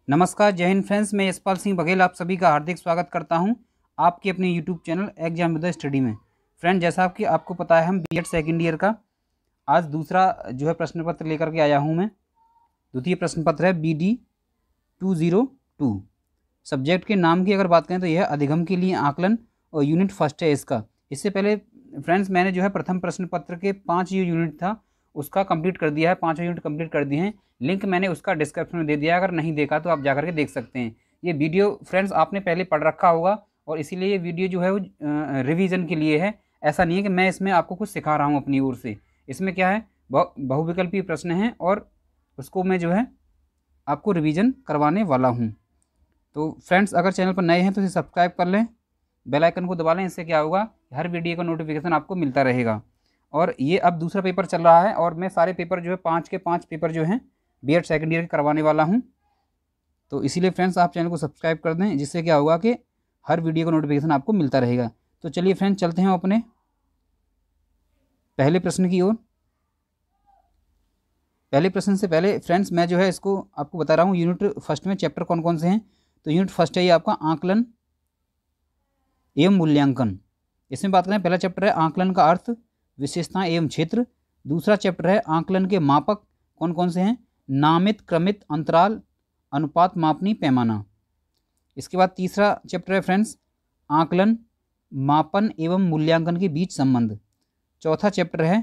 नमस्कार, जय हिंद फ्रेंड्स। मैं यशपाल सिंह बघेल आप सभी का हार्दिक स्वागत करता हूं आपके अपने YouTube channel exam with study में। फ्रेंड, जैसा कि आपको पता है, हम बीएड सेकेंड ईयर का आज दूसरा जो है प्रश्न पत्र लेकर के आया हूं मैं। द्वितीय प्रश्न पत्र है BD 202। सब्जेक्ट के नाम की अगर बात करें तो यह अधिगम के लिए आकलन और यूनिट फर्स्ट है इसका। इससे पहले फ्रेंड्स मैंने जो है प्रथम प्रश्न पत्र के 5 यूनिट था उसका कंप्लीट कर दिया है, 5 यूनिट कंप्लीट कर दिए हैं। लिंक मैंने उसका डिस्क्रिप्शन में दे दिया है, अगर नहीं देखा तो आप जाकर के देख सकते हैं। ये वीडियो फ्रेंड्स आपने पहले पढ़ रखा होगा और इसीलिए ये वीडियो जो है वो रिवीजन के लिए है। ऐसा नहीं है कि मैं इसमें आपको कुछ सिखा रहा हूँ अपनी ओर से। इसमें क्या है, बहुविकल्पीय प्रश्न हैं और उसको मैं जो है आपको रिवीजन करवाने वाला हूँ। तो फ्रेंड्स, अगर चैनल पर नए हैं तो इसे सब्सक्राइब कर लें, बेल आइकन को दबा लें। इससे क्या होगा, हर वीडियो का नोटिफिकेशन आपको मिलता रहेगा। और ये अब दूसरा पेपर चल रहा है और मैं सारे पेपर जो है 5 के 5 पेपर जो हैं बीएड सेकेंड ईयर के करवाने वाला हूं। तो इसीलिए फ्रेंड्स आप चैनल को सब्सक्राइब कर दें, जिससे क्या होगा कि हर वीडियो का नोटिफिकेशन आपको मिलता रहेगा। तो चलिए फ्रेंड्स, चलते हैं अपने पहले प्रश्न की ओर। पहले प्रश्न से पहले फ्रेंड्स मैं जो है इसको आपको बता रहा हूँ यूनिट फर्स्ट में चैप्टर कौन कौन से हैं। तो यूनिट फर्स्ट है ये आपका आकलन एवं मूल्यांकन। इसमें बात करें, पहला चैप्टर है आकलन का अर्थ, विशेषताएं एवं क्षेत्र। दूसरा चैप्टर है आकलन के मापक कौन कौन से हैं, नामित, क्रमित, अंतराल, अनुपात, मापनी, पैमाना। इसके बाद तीसरा चैप्टर है फ्रेंड्स आकलन, मापन एवं मूल्यांकन के बीच संबंध। चौथा चैप्टर है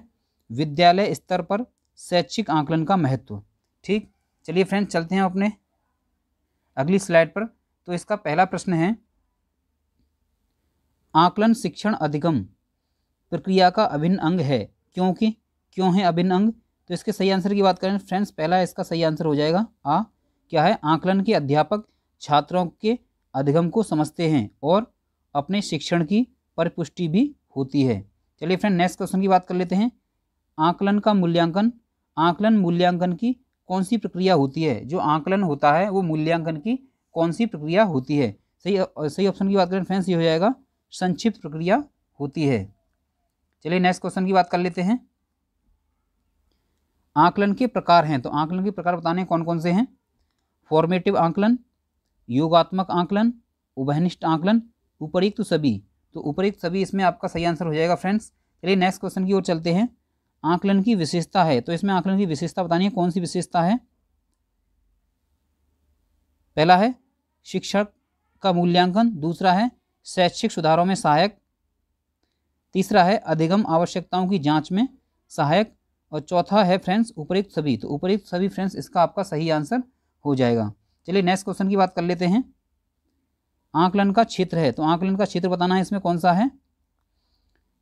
विद्यालय स्तर पर शैक्षिक आकलन का महत्व। ठीक, चलिए फ्रेंड्स चलते हैं अपने अगली स्लाइड पर। तो इसका पहला प्रश्न है, आकलन शिक्षण अधिगम प्रक्रिया का अभिन्न अंग है, क्योंकि क्यों है अभिन्न अंग। तो इसके सही आंसर की बात करें फ्रेंड्स, पहला इसका सही आंसर हो जाएगा आ। क्या है, आकलन के अध्यापक छात्रों के अधिगम को समझते हैं और अपने शिक्षण की परिपुष्टि भी होती है। चलिए फ्रेंड नेक्स्ट क्वेश्चन की बात कर लेते हैं। आकलन का मूल्यांकन, आकलन मूल्यांकन की कौन सी प्रक्रिया होती है। जो आकलन होता है वो मूल्यांकन की कौन सी प्रक्रिया होती है। सही ऑप्शन की बात करें फ्रेंड्स, ये हो जाएगा संक्षिप्त प्रक्रिया होती है। चलिए नेक्स्ट क्वेश्चन की बात कर लेते हैं। आकलन के प्रकार हैं, तो आकलन के प्रकार बताने कौन कौन से हैं। फॉर्मेटिव आकलन, योगात्मक आकलन, उभयनिष्ठ आकलन, उपयुक्त सभी। तो उपयुक्त सभी इसमें आपका सही आंसर हो जाएगा फ्रेंड्स। चलिए नेक्स्ट क्वेश्चन की ओर चलते हैं। आकलन की विशेषता है, तो इसमें आकलन की विशेषता बतानी है, कौन सी विशेषता है। पहला है शिक्षक का मूल्यांकन, दूसरा है शैक्षिक सुधारों में सहायक, तीसरा है अधिगम आवश्यकताओं की जांच में सहायक, और चौथा है फ्रेंड्स उपयुक्त सभी। तो उपयुक्त सभी फ्रेंड्स इसका आपका सही आंसर हो जाएगा। चलिए नेक्स्ट क्वेश्चन की बात कर लेते हैं। आकलन का क्षेत्र है, तो आकलन का क्षेत्र बताना है, इसमें कौन सा है।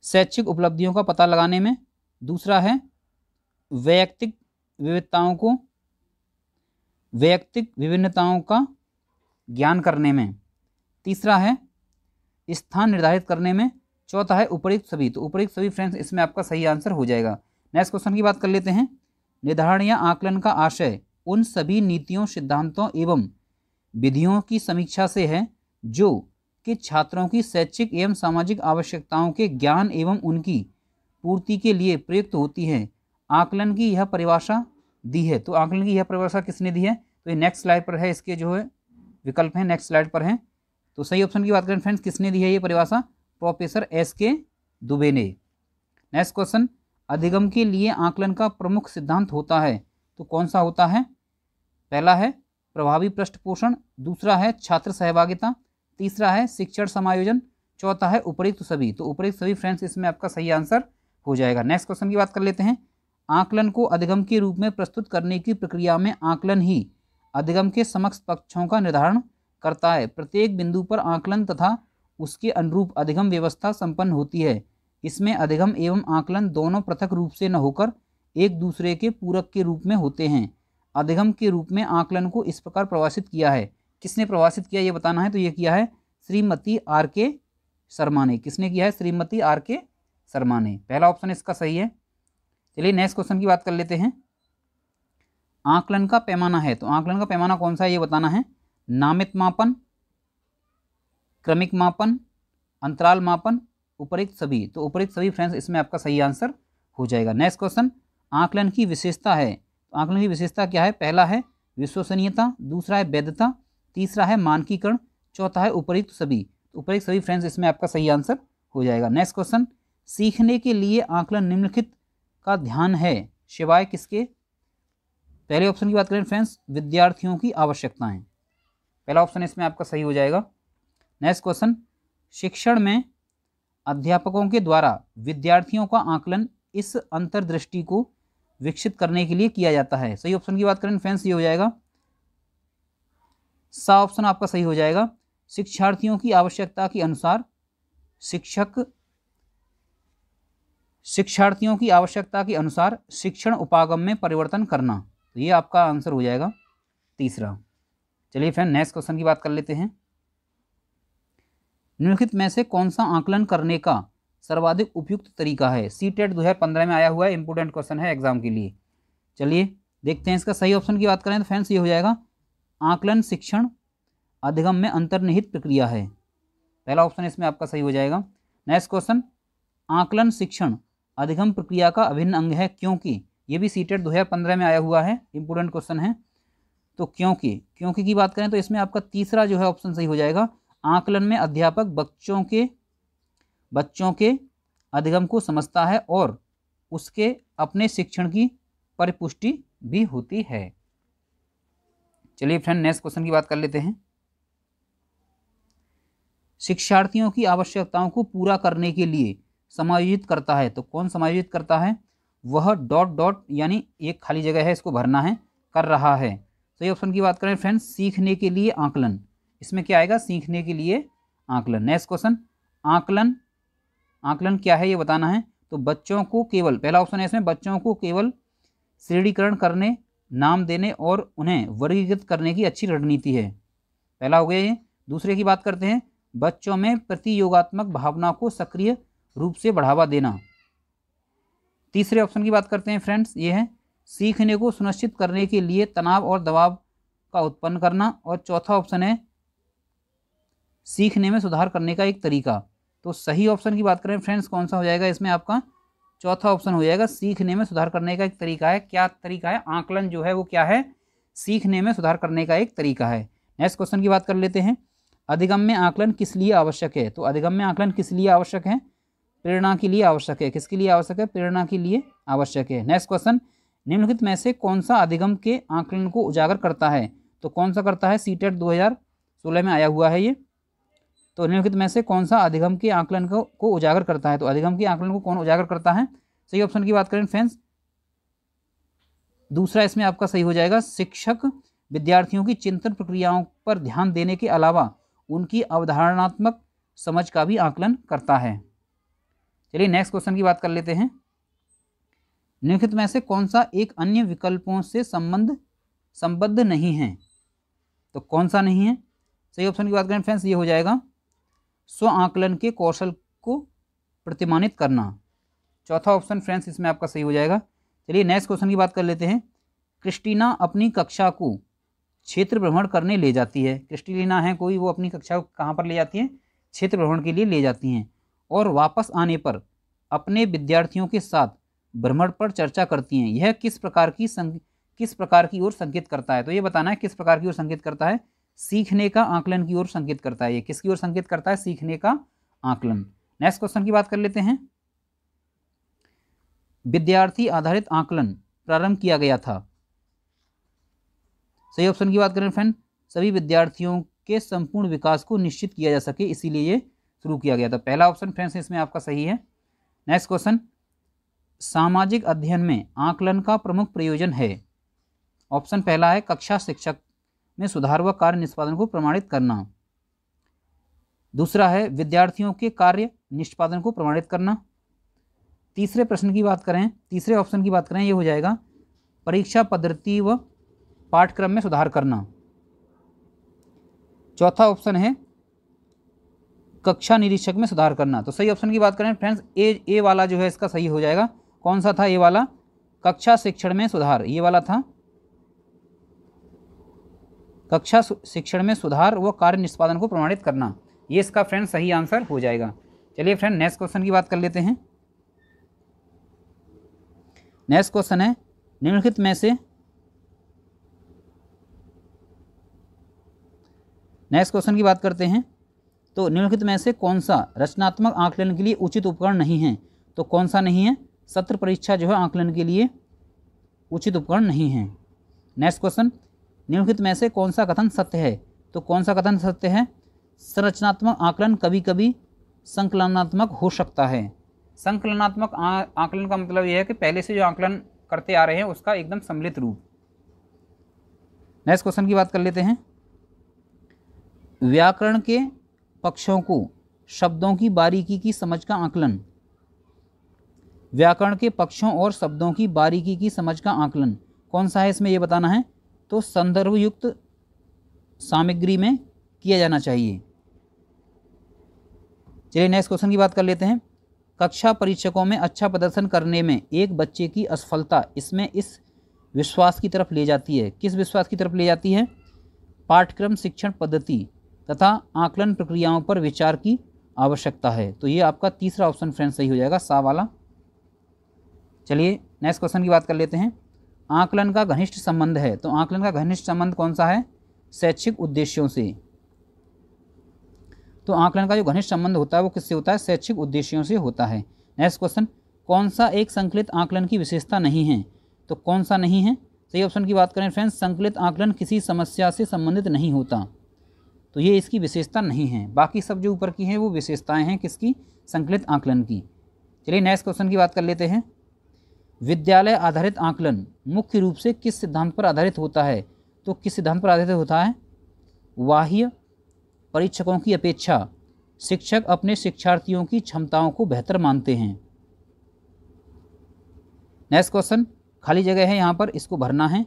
शैक्षिक उपलब्धियों का पता लगाने में, दूसरा है वैयक्तिक विभिन्नताओं का ज्ञान करने में, तीसरा है स्थान निर्धारित करने में, चौथा है उपयुक्त सभी। तो उपयुक्त सभी फ्रेंड्स इसमें आपका सही आंसर हो जाएगा। नेक्स्ट क्वेश्चन की बात कर लेते हैं। निर्धारण या आकलन का आशय उन सभी नीतियों, सिद्धांतों एवं विधियों की समीक्षा से है जो कि छात्रों की शैक्षिक एवं सामाजिक आवश्यकताओं के ज्ञान एवं उनकी पूर्ति के लिए प्रयुक्त होती है। आकलन की यह परिभाषा दी है, तो आकलन की यह परिभाषा किसने दी है। तो ये नेक्स्ट स्लाइड पर है, इसके जो है विकल्प हैं नेक्स्ट स्लाइड पर हैं। तो सही ऑप्शन की बात करें फ्रेंड्स, किसने दी है ये परिभाषा, प्रोफेसर SK दुबे ने। नेक्स्ट क्वेश्चन, अधिगम के लिए आकलन का प्रमुख सिद्धांत होता है, तो कौन सा होता है। पहला है प्रभावी पृष्ठपोषण, दूसरा है छात्र सहभागिता, तीसरा है शिक्षण समायोजन, चौथा है उपयुक्त सभी। तो उपयुक्त सभी फ्रेंड्स इसमें आपका सही आंसर हो जाएगा। नेक्स्ट क्वेश्चन की बात कर लेते हैं। आकलन को अधिगम के रूप में प्रस्तुत करने की प्रक्रिया में आकलन ही अधिगम के समक्ष पक्षों का निर्धारण करता है। प्रत्येक बिंदु पर आकलन तथा उसके अनुरूप अधिगम व्यवस्था संपन्न होती है। इसमें अधिगम एवं आकलन दोनों पृथक रूप से न होकर एक दूसरे के पूरक के रूप में होते हैं। अधिगम के रूप में आकलन को इस प्रकार प्रवासित किया है, किसने प्रवासित किया ये बताना है। तो ये किया है श्रीमती RK शर्मा ने। किसने किया है, श्रीमती RK शर्मा ने। पहला ऑप्शन इसका सही है। चलिए नेक्स्ट क्वेश्चन की बात कर लेते हैं। आकलन का पैमाना है, तो आकलन का पैमाना कौन सा है ये बताना है। नामित मापन, क्रमिक मापन, अंतराल मापन, उपयुक्त सभी। तो उपयुक्त सभी फ्रेंड्स इसमें आपका सही आंसर हो जाएगा। नेक्स्ट क्वेश्चन, आकलन की विशेषता है, तो आकलन की विशेषता क्या है। पहला है विश्वसनीयता, दूसरा है वैधता, तीसरा है मानकीकरण, चौथा है उपयुक्त सभी। उपयुक्त सभी फ्रेंड्स इसमें आपका सही आंसर हो जाएगा। नेक्स्ट क्वेश्चन, सीखने के लिए आकलन निम्नलिखित का ध्यान है शिवाय किसके? पहले ऑप्शन की बात करें फ्रेंड्स, विद्यार्थियों की आवश्यकताएं, पहला ऑप्शन इसमें आपका सही हो जाएगा। नेक्स्ट क्वेश्चन, शिक्षण में अध्यापकों के द्वारा विद्यार्थियों का आकलन इस अंतर्दृष्टि को विकसित करने के लिए किया जाता है। सही ऑप्शन की बात करें फ्रेंड्स, ये हो जाएगा सा ऑप्शन आपका सही हो जाएगा। शिक्षार्थियों की आवश्यकता के अनुसार शिक्षार्थियों की आवश्यकता के अनुसार शिक्षण उपागम में परिवर्तन करना, तो ये आपका आंसर हो जाएगा तीसरा। चलिए फ्रेंड नेक्स्ट क्वेश्चन की बात कर लेते हैं। निम्नलिखित में से कौन सा आकलन करने का सर्वाधिक उपयुक्त तरीका है? सीटेट 2015 में आया हुआ है, इंपोर्टेंट क्वेश्चन है एग्जाम के लिए। चलिए देखते हैं इसका सही ऑप्शन की बात करें तो फ्रेंड्स ये हो जाएगा आकलन शिक्षण अधिगम में अंतर्निहित प्रक्रिया है, पहला ऑप्शन इसमें आपका सही हो जाएगा। नेक्स्ट क्वेश्चन, आकलन शिक्षण अधिगम प्रक्रिया का अभिन्न अंग है क्योंकि, ये भी सीटेट 2015 में आया हुआ है, इंपोर्टेंट क्वेश्चन है। तो क्योंकि की बात करें तो इसमें आपका तीसरा जो है ऑप्शन सही हो जाएगा। आकलन में अध्यापक बच्चों के अधिगम को समझता है और उसके अपने शिक्षण की परिपुष्टि भी होती है। चलिए फ्रेंड नेक्स्ट क्वेश्चन की बात कर लेते हैं। शिक्षार्थियों की आवश्यकताओं को पूरा करने के लिए समायोजित करता है, तो कौन समायोजित करता है? वह डॉट डॉट यानी एक खाली जगह है, इसको भरना है, कर रहा है। सही ऑप्शन की बात करें फ्रेंड्स, सीखने के लिए आकलन, इसमें क्या आएगा? सीखने के लिए आकलन। नेक्स्ट क्वेश्चन, आकलन क्या है ये बताना है, तो बच्चों को केवल, पहला ऑप्शन है इसमें, बच्चों को केवल श्रेणीकरण करने, नाम देने और उन्हें वर्गीकृत करने की अच्छी रणनीति है, पहला हो गया ये। दूसरे की बात करते हैं, बच्चों में प्रतियोगात्मक भावना को सक्रिय रूप से बढ़ावा देना। तीसरे ऑप्शन की बात करते हैं फ्रेंड्स, ये है सीखने को सुनिश्चित करने के लिए तनाव और दबाव का उत्पन्न करना। और चौथा ऑप्शन है सीखने में सुधार करने का एक तरीका। तो सही ऑप्शन की बात करें फ्रेंड्स कौन सा हो जाएगा? इसमें आपका चौथा ऑप्शन हो जाएगा, सीखने में सुधार करने का एक तरीका है। क्या तरीका है? आकलन जो है वो क्या है? सीखने में सुधार करने का एक तरीका है। नेक्स्ट क्वेश्चन की बात कर लेते हैं, अधिगम में आकलन किस लिए आवश्यक है? तो अधिगम में आकलन किस लिए आवश्यक है? प्रेरणा के लिए आवश्यक है। किसके लिए आवश्यक है? प्रेरणा के लिए आवश्यक है। नेक्स्ट क्वेश्चन, निम्नलिखित में से कौन सा अधिगम के आकलन को उजागर करता है? तो कौन सा करता है? सीटेट 2016 में आया हुआ है ये। तो निम्नलिखित में से कौन सा अधिगम के आकलन को उजागर करता है? तो अधिगम के आकलन को कौन उजागर करता है? सही ऑप्शन की बात करें फ्रेंड्स, दूसरा इसमें आपका सही हो जाएगा, शिक्षक विद्यार्थियों की चिंतन प्रक्रियाओं पर ध्यान देने के अलावा उनकी अवधारणात्मक समझ का भी आकलन करता है। चलिए नेक्स्ट क्वेश्चन की बात कर लेते हैं, निम्नलिखित में से कौन सा एक अन्य विकल्पों से संबद्ध नहीं है? तो कौन सा नहीं है? सही ऑप्शन की बात करें फ्रेंड्स, ये हो जाएगा स्व आकलन के कौशल को प्रतिमानित करना। चौथा ऑप्शन फ्रेंड्स इसमें आपका सही हो जाएगा। चलिए नेक्स्ट क्वेश्चन की बात कर लेते हैं, क्रिस्टीना अपनी कक्षा को क्षेत्र भ्रमण करने ले जाती है। क्रिस्टीना है कोई, वो अपनी कक्षा को कहाँ पर ले जाती है? क्षेत्र भ्रमण के लिए ले जाती हैं और वापस आने पर अपने विद्यार्थियों के साथ भ्रमण पर चर्चा करती हैं। यह किस प्रकार की ओर संकेत करता है? तो ये बताना है किस प्रकार की ओर संकेत करता है? सीखने का आकलन की ओर संकेत करता है। ये किसकी ओर संकेत करता है? सीखने का आकलन। नेक्स्ट क्वेश्चन की बात कर लेते हैं, विद्यार्थी आधारित आकलन प्रारंभ किया गया था। सही ऑप्शन की बात करें फ्रेंड, सभी विद्यार्थियों के संपूर्ण विकास को निश्चित किया जा सके इसीलिए ये शुरू किया गया था, पहला ऑप्शन फ्रेंड्स इसमें आपका सही है। नेक्स्ट क्वेश्चन, सामाजिक अध्ययन में आकलन का प्रमुख प्रयोजन है। ऑप्शन पहला है कक्षा शिक्षक में सुधार व कार्य निष्पादन को प्रमाणित करना। दूसरा है विद्यार्थियों के कार्य निष्पादन को प्रमाणित करना। तीसरे ऑप्शन की बात करें ये हो जाएगा परीक्षा पद्धति व पाठ्यक्रम में सुधार करना। चौथा ऑप्शन है कक्षा निरीक्षक में सुधार करना। तो सही ऑप्शन की बात करें फ्रेंड्स, ए वाला जो है इसका सही हो जाएगा। कौन सा था? ए वाला, कक्षा शिक्षण में सुधार, ये वाला था, कक्षा शिक्षण में सुधार व कार्य निष्पादन को प्रमाणित करना, ये इसका फ्रेंड सही आंसर हो जाएगा। चलिए फ्रेंड नेक्स्ट क्वेश्चन की बात कर लेते हैं। नेक्स्ट क्वेश्चन है, निम्नलिखित में से नेक्स्ट क्वेश्चन की बात करते हैं। तो निम्नलिखित में से कौन सा रचनात्मक आकलन के लिए उचित उपकरण नहीं है? तो कौन सा नहीं है? सत्र परीक्षा जो है आकलन के लिए उचित उपकरण नहीं है। नेक्स्ट क्वेश्चन, निम्नलिखित में से कौन सा कथन सत्य है? तो कौन सा कथन सत्य है? संरचनात्मक आकलन कभी कभी संकलनात्मक हो सकता है। संकलनात्मक आकलन का मतलब यह है कि पहले से जो आकलन करते आ रहे हैं उसका एकदम सम्मिलित रूप। नेक्स्ट क्वेश्चन की बात कर लेते हैं। व्याकरण के पक्षों को शब्दों की बारीकी की समझ का आकलन। व्याकरण के पक्षों और शब्दों की बारीकी की समझ का आकलन कौन सा है इसमें ये बताना है। तो संदर्भ युक्त सामग्री में किया जाना चाहिए। चलिए नेक्स्ट क्वेश्चन की बात कर लेते हैं। कक्षा परीक्षकों में अच्छा प्रदर्शन करने में एक बच्चे की असफलता इसमें इस विश्वास की तरफ ले जाती है। किस विश्वास की तरफ ले जाती है? पाठ्यक्रम, शिक्षण पद्धति तथा आकलन प्रक्रियाओं पर विचार की आवश्यकता है। तो ये आपका तीसरा ऑप्शन फ्रेंड्स सही हो जाएगा, सा वाला। चलिए नेक्स्ट क्वेश्चन की बात कर लेते हैं। आकलन का घनिष्ठ संबंध है। तो आकलन का घनिष्ठ संबंध कौन सा है? शैक्षिक उद्देश्यों से। तो आकलन का जो घनिष्ठ संबंध होता है वो किससे होता है? शैक्षिक उद्देश्यों से होता है। नेक्स्ट क्वेश्चन, कौन सा एक संकलित आकलन की विशेषता नहीं है? तो कौन सा नहीं है? सही ऑप्शन की बात करें फ्रेंड्स, संकलित आकलन किसी समस्या से संबंधित नहीं होता। तो ये इसकी विशेषता नहीं है। बाकी सब जो ऊपर की हैं वो विशेषताएं हैं किसकी? संकलित आकलन की। चलिए नेक्स्ट क्वेश्चन की बात कर लेते हैं। विद्यालय आधारित आकलन मुख्य रूप से किस सिद्धांत पर आधारित होता है? तो किस सिद्धांत पर आधारित होता है? बाह्य परीक्षकों की अपेक्षा शिक्षक अपने शिक्षार्थियों की क्षमताओं को बेहतर मानते हैं। नेक्स्ट क्वेश्चन, खाली जगह है यहाँ पर, इसको भरना है।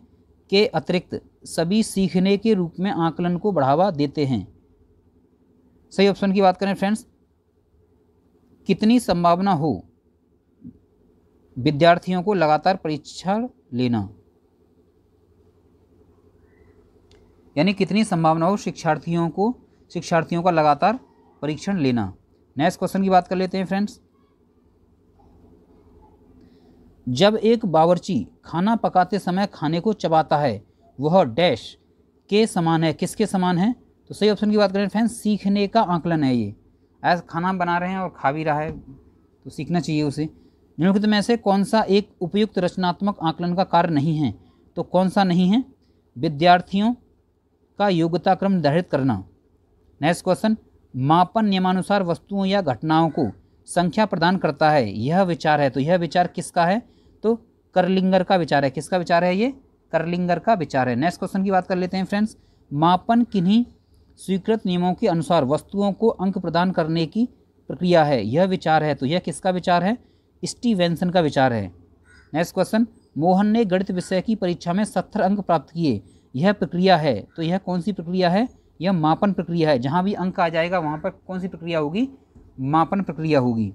के अतिरिक्त सभी सीखने के रूप में आकलन को बढ़ावा देते हैं। सही ऑप्शन की बात करें फ्रेंड्स, कितनी संभावना हो विद्यार्थियों को लगातार परीक्षण लेना, यानी कितनी संभावना हो शिक्षार्थियों का लगातार परीक्षण लेना। नेक्स्ट क्वेश्चन की बात कर लेते हैं फ्रेंड्स। जब एक बावर्ची खाना पकाते समय खाने को चबाता है वह डैश के समान है। किसके समान है? तो सही ऑप्शन की बात करें फ्रेंड्स, सीखने का आकलन है ये। ऐसा खाना बना रहे हैं और खा भी रहा है तो सीखना चाहिए उसे। निम्नलिखित में से कौन सा एक उपयुक्त रचनात्मक आकलन का कार्य नहीं है? तो कौन सा नहीं है? विद्यार्थियों का योग्यता क्रम निर्धारित करना। नेक्स्ट क्वेश्चन, मापन नियमानुसार वस्तुओं या घटनाओं को संख्या प्रदान करता है, यह विचार है। तो यह विचार किसका है? तो करलिंगर का विचार है। किसका विचार है? ये करलिंगर का विचार है। नेक्स्ट क्वेश्चन की बात कर लेते हैं फ्रेंड्स। मापन किन्हीं स्वीकृत नियमों के अनुसार वस्तुओं को अंक प्रदान करने की प्रक्रिया है, यह विचार है। तो यह किसका विचार है? स्टीवेंसन का विचार है। नेक्स्ट क्वेश्चन, मोहन ने गणित विषय की परीक्षा में 70 अंक प्राप्त किए, यह प्रक्रिया है। तो यह कौन सी प्रक्रिया है? यह मापन प्रक्रिया है। जहाँ भी अंक आ जाएगा वहाँ पर कौन सी प्रक्रिया होगी? मापन प्रक्रिया होगी।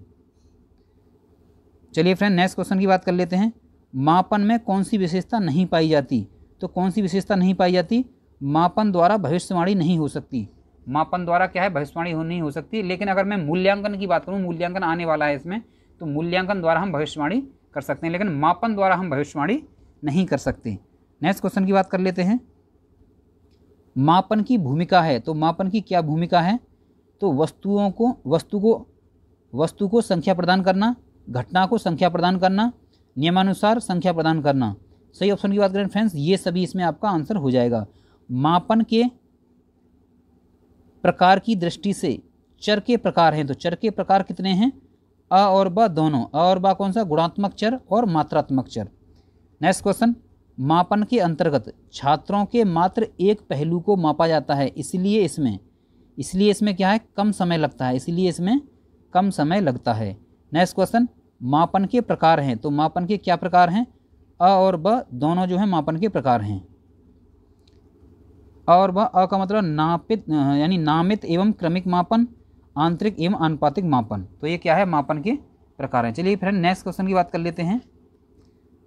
चलिए फ्रेंड नेक्स्ट क्वेश्चन की बात कर लेते हैं। मापन में कौन सी विशेषता नहीं पाई जाती? तो कौन सी विशेषता नहीं पाई जाती? मापन द्वारा भविष्यवाणी नहीं हो सकती। मापन द्वारा क्या है? भविष्यवाणी नहीं हो सकती। लेकिन अगर मैं मूल्यांकन की बात करूँ, मूल्यांकन आने वाला है इसमें, तो मूल्यांकन द्वारा हम भविष्यवाणी कर सकते हैं, लेकिन मापन द्वारा हम भविष्यवाणी नहीं कर सकते। नेक्स्ट क्वेश्चन की बात कर लेते हैं। मापन की भूमिका है। तो मापन की क्या भूमिका है? तो वस्तु को संख्या प्रदान करना, घटना को संख्या प्रदान करना, नियमानुसार संख्या प्रदान करना। सही ऑप्शन की बात करें फ्रेंड्स, ये सभी इसमें आपका आंसर हो जाएगा। मापन के प्रकार की दृष्टि से चर के प्रकार हैं। तो चर के प्रकार कितने हैं? अ और ब दोनों। अ और ब कौन सा? गुणात्मक चर और मात्रात्मक चर। नेक्स्ट क्वेश्चन, मापन के अंतर्गत छात्रों के मात्र एक पहलू को मापा जाता है, इसलिए इसमें क्या है? कम समय लगता है। इसलिए इसमें कम समय लगता है। नेक्स्ट क्वेश्चन, मापन के प्रकार हैं। तो मापन के क्या प्रकार हैं? अ और ब दोनों जो है मापन के प्रकार हैं। अ और ब, अ का मतलब नापित यानी नामित एवं क्रमिक मापन, आंतरिक एवं आनुपातिक मापन। तो ये क्या है? मापन के प्रकार हैं। चलिए फ्रेंड नेक्स्ट क्वेश्चन की बात कर लेते हैं।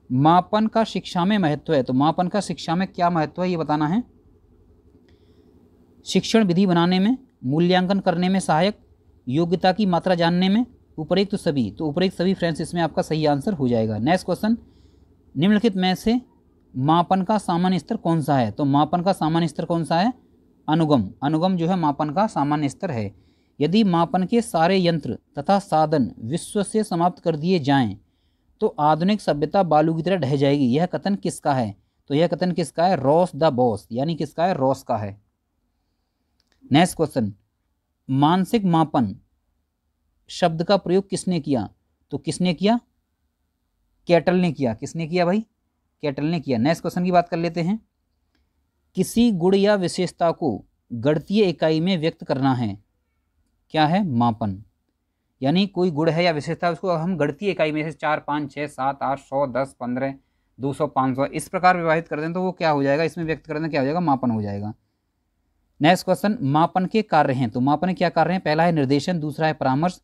मापन का शिक्षा में महत्व है। तो मापन का शिक्षा में क्या महत्व है ये बताना है। शिक्षण विधि बनाने में, मूल्यांकन करने में सहायक, योग्यता की मात्रा जानने में, उपयुक्त सभी। तो उपयुक्त सभी फ्रेंड्स इसमें आपका सही आंसर हो जाएगा। नेक्स्ट क्वेश्चन, निम्नलिखित में से मापन का सामान्य स्तर कौन सा है? तो मापन का सामान्य स्तर कौन सा है? अनुगम, अनुगम जो है मापन का सामान्य स्तर है। यदि मापन के सारे यंत्र तथा साधन विश्व से समाप्त कर दिए जाएं तो आधुनिक सभ्यता बालू की तरह ढह जाएगी। यह कथन किसका है? तो यह कथन किसका है? रॉस द बॉस, यानी किसका है? रॉस का है। नेक्स्ट क्वेश्चन, मानसिक मापन शब्द का प्रयोग किसने किया? तो किसने किया? कैटल ने किया। किसने किया भाई? कैटल ने किया। नेक्स्ट क्वेश्चन की बात कर लेते हैं। किसी गुण या विशेषता को गणितीय इकाई में व्यक्त करना है, क्या है? मापन। यानी कोई गुण है या विशेषता, उसको हम गणितीय इकाई में से 4, 5, 6, 7, 8, 100, 10, 15, 200, 500 इस प्रकार विभाजित कर दें तो वो क्या हो जाएगा? इसमें व्यक्त कर दें क्या हो जाएगा? मापन हो जाएगा। नेक्स्ट क्वेश्चन, मापन के कार्य हैं। तो मापन के क्या कार्य हैं? पहला है निर्देशन, दूसरा है परामर्श,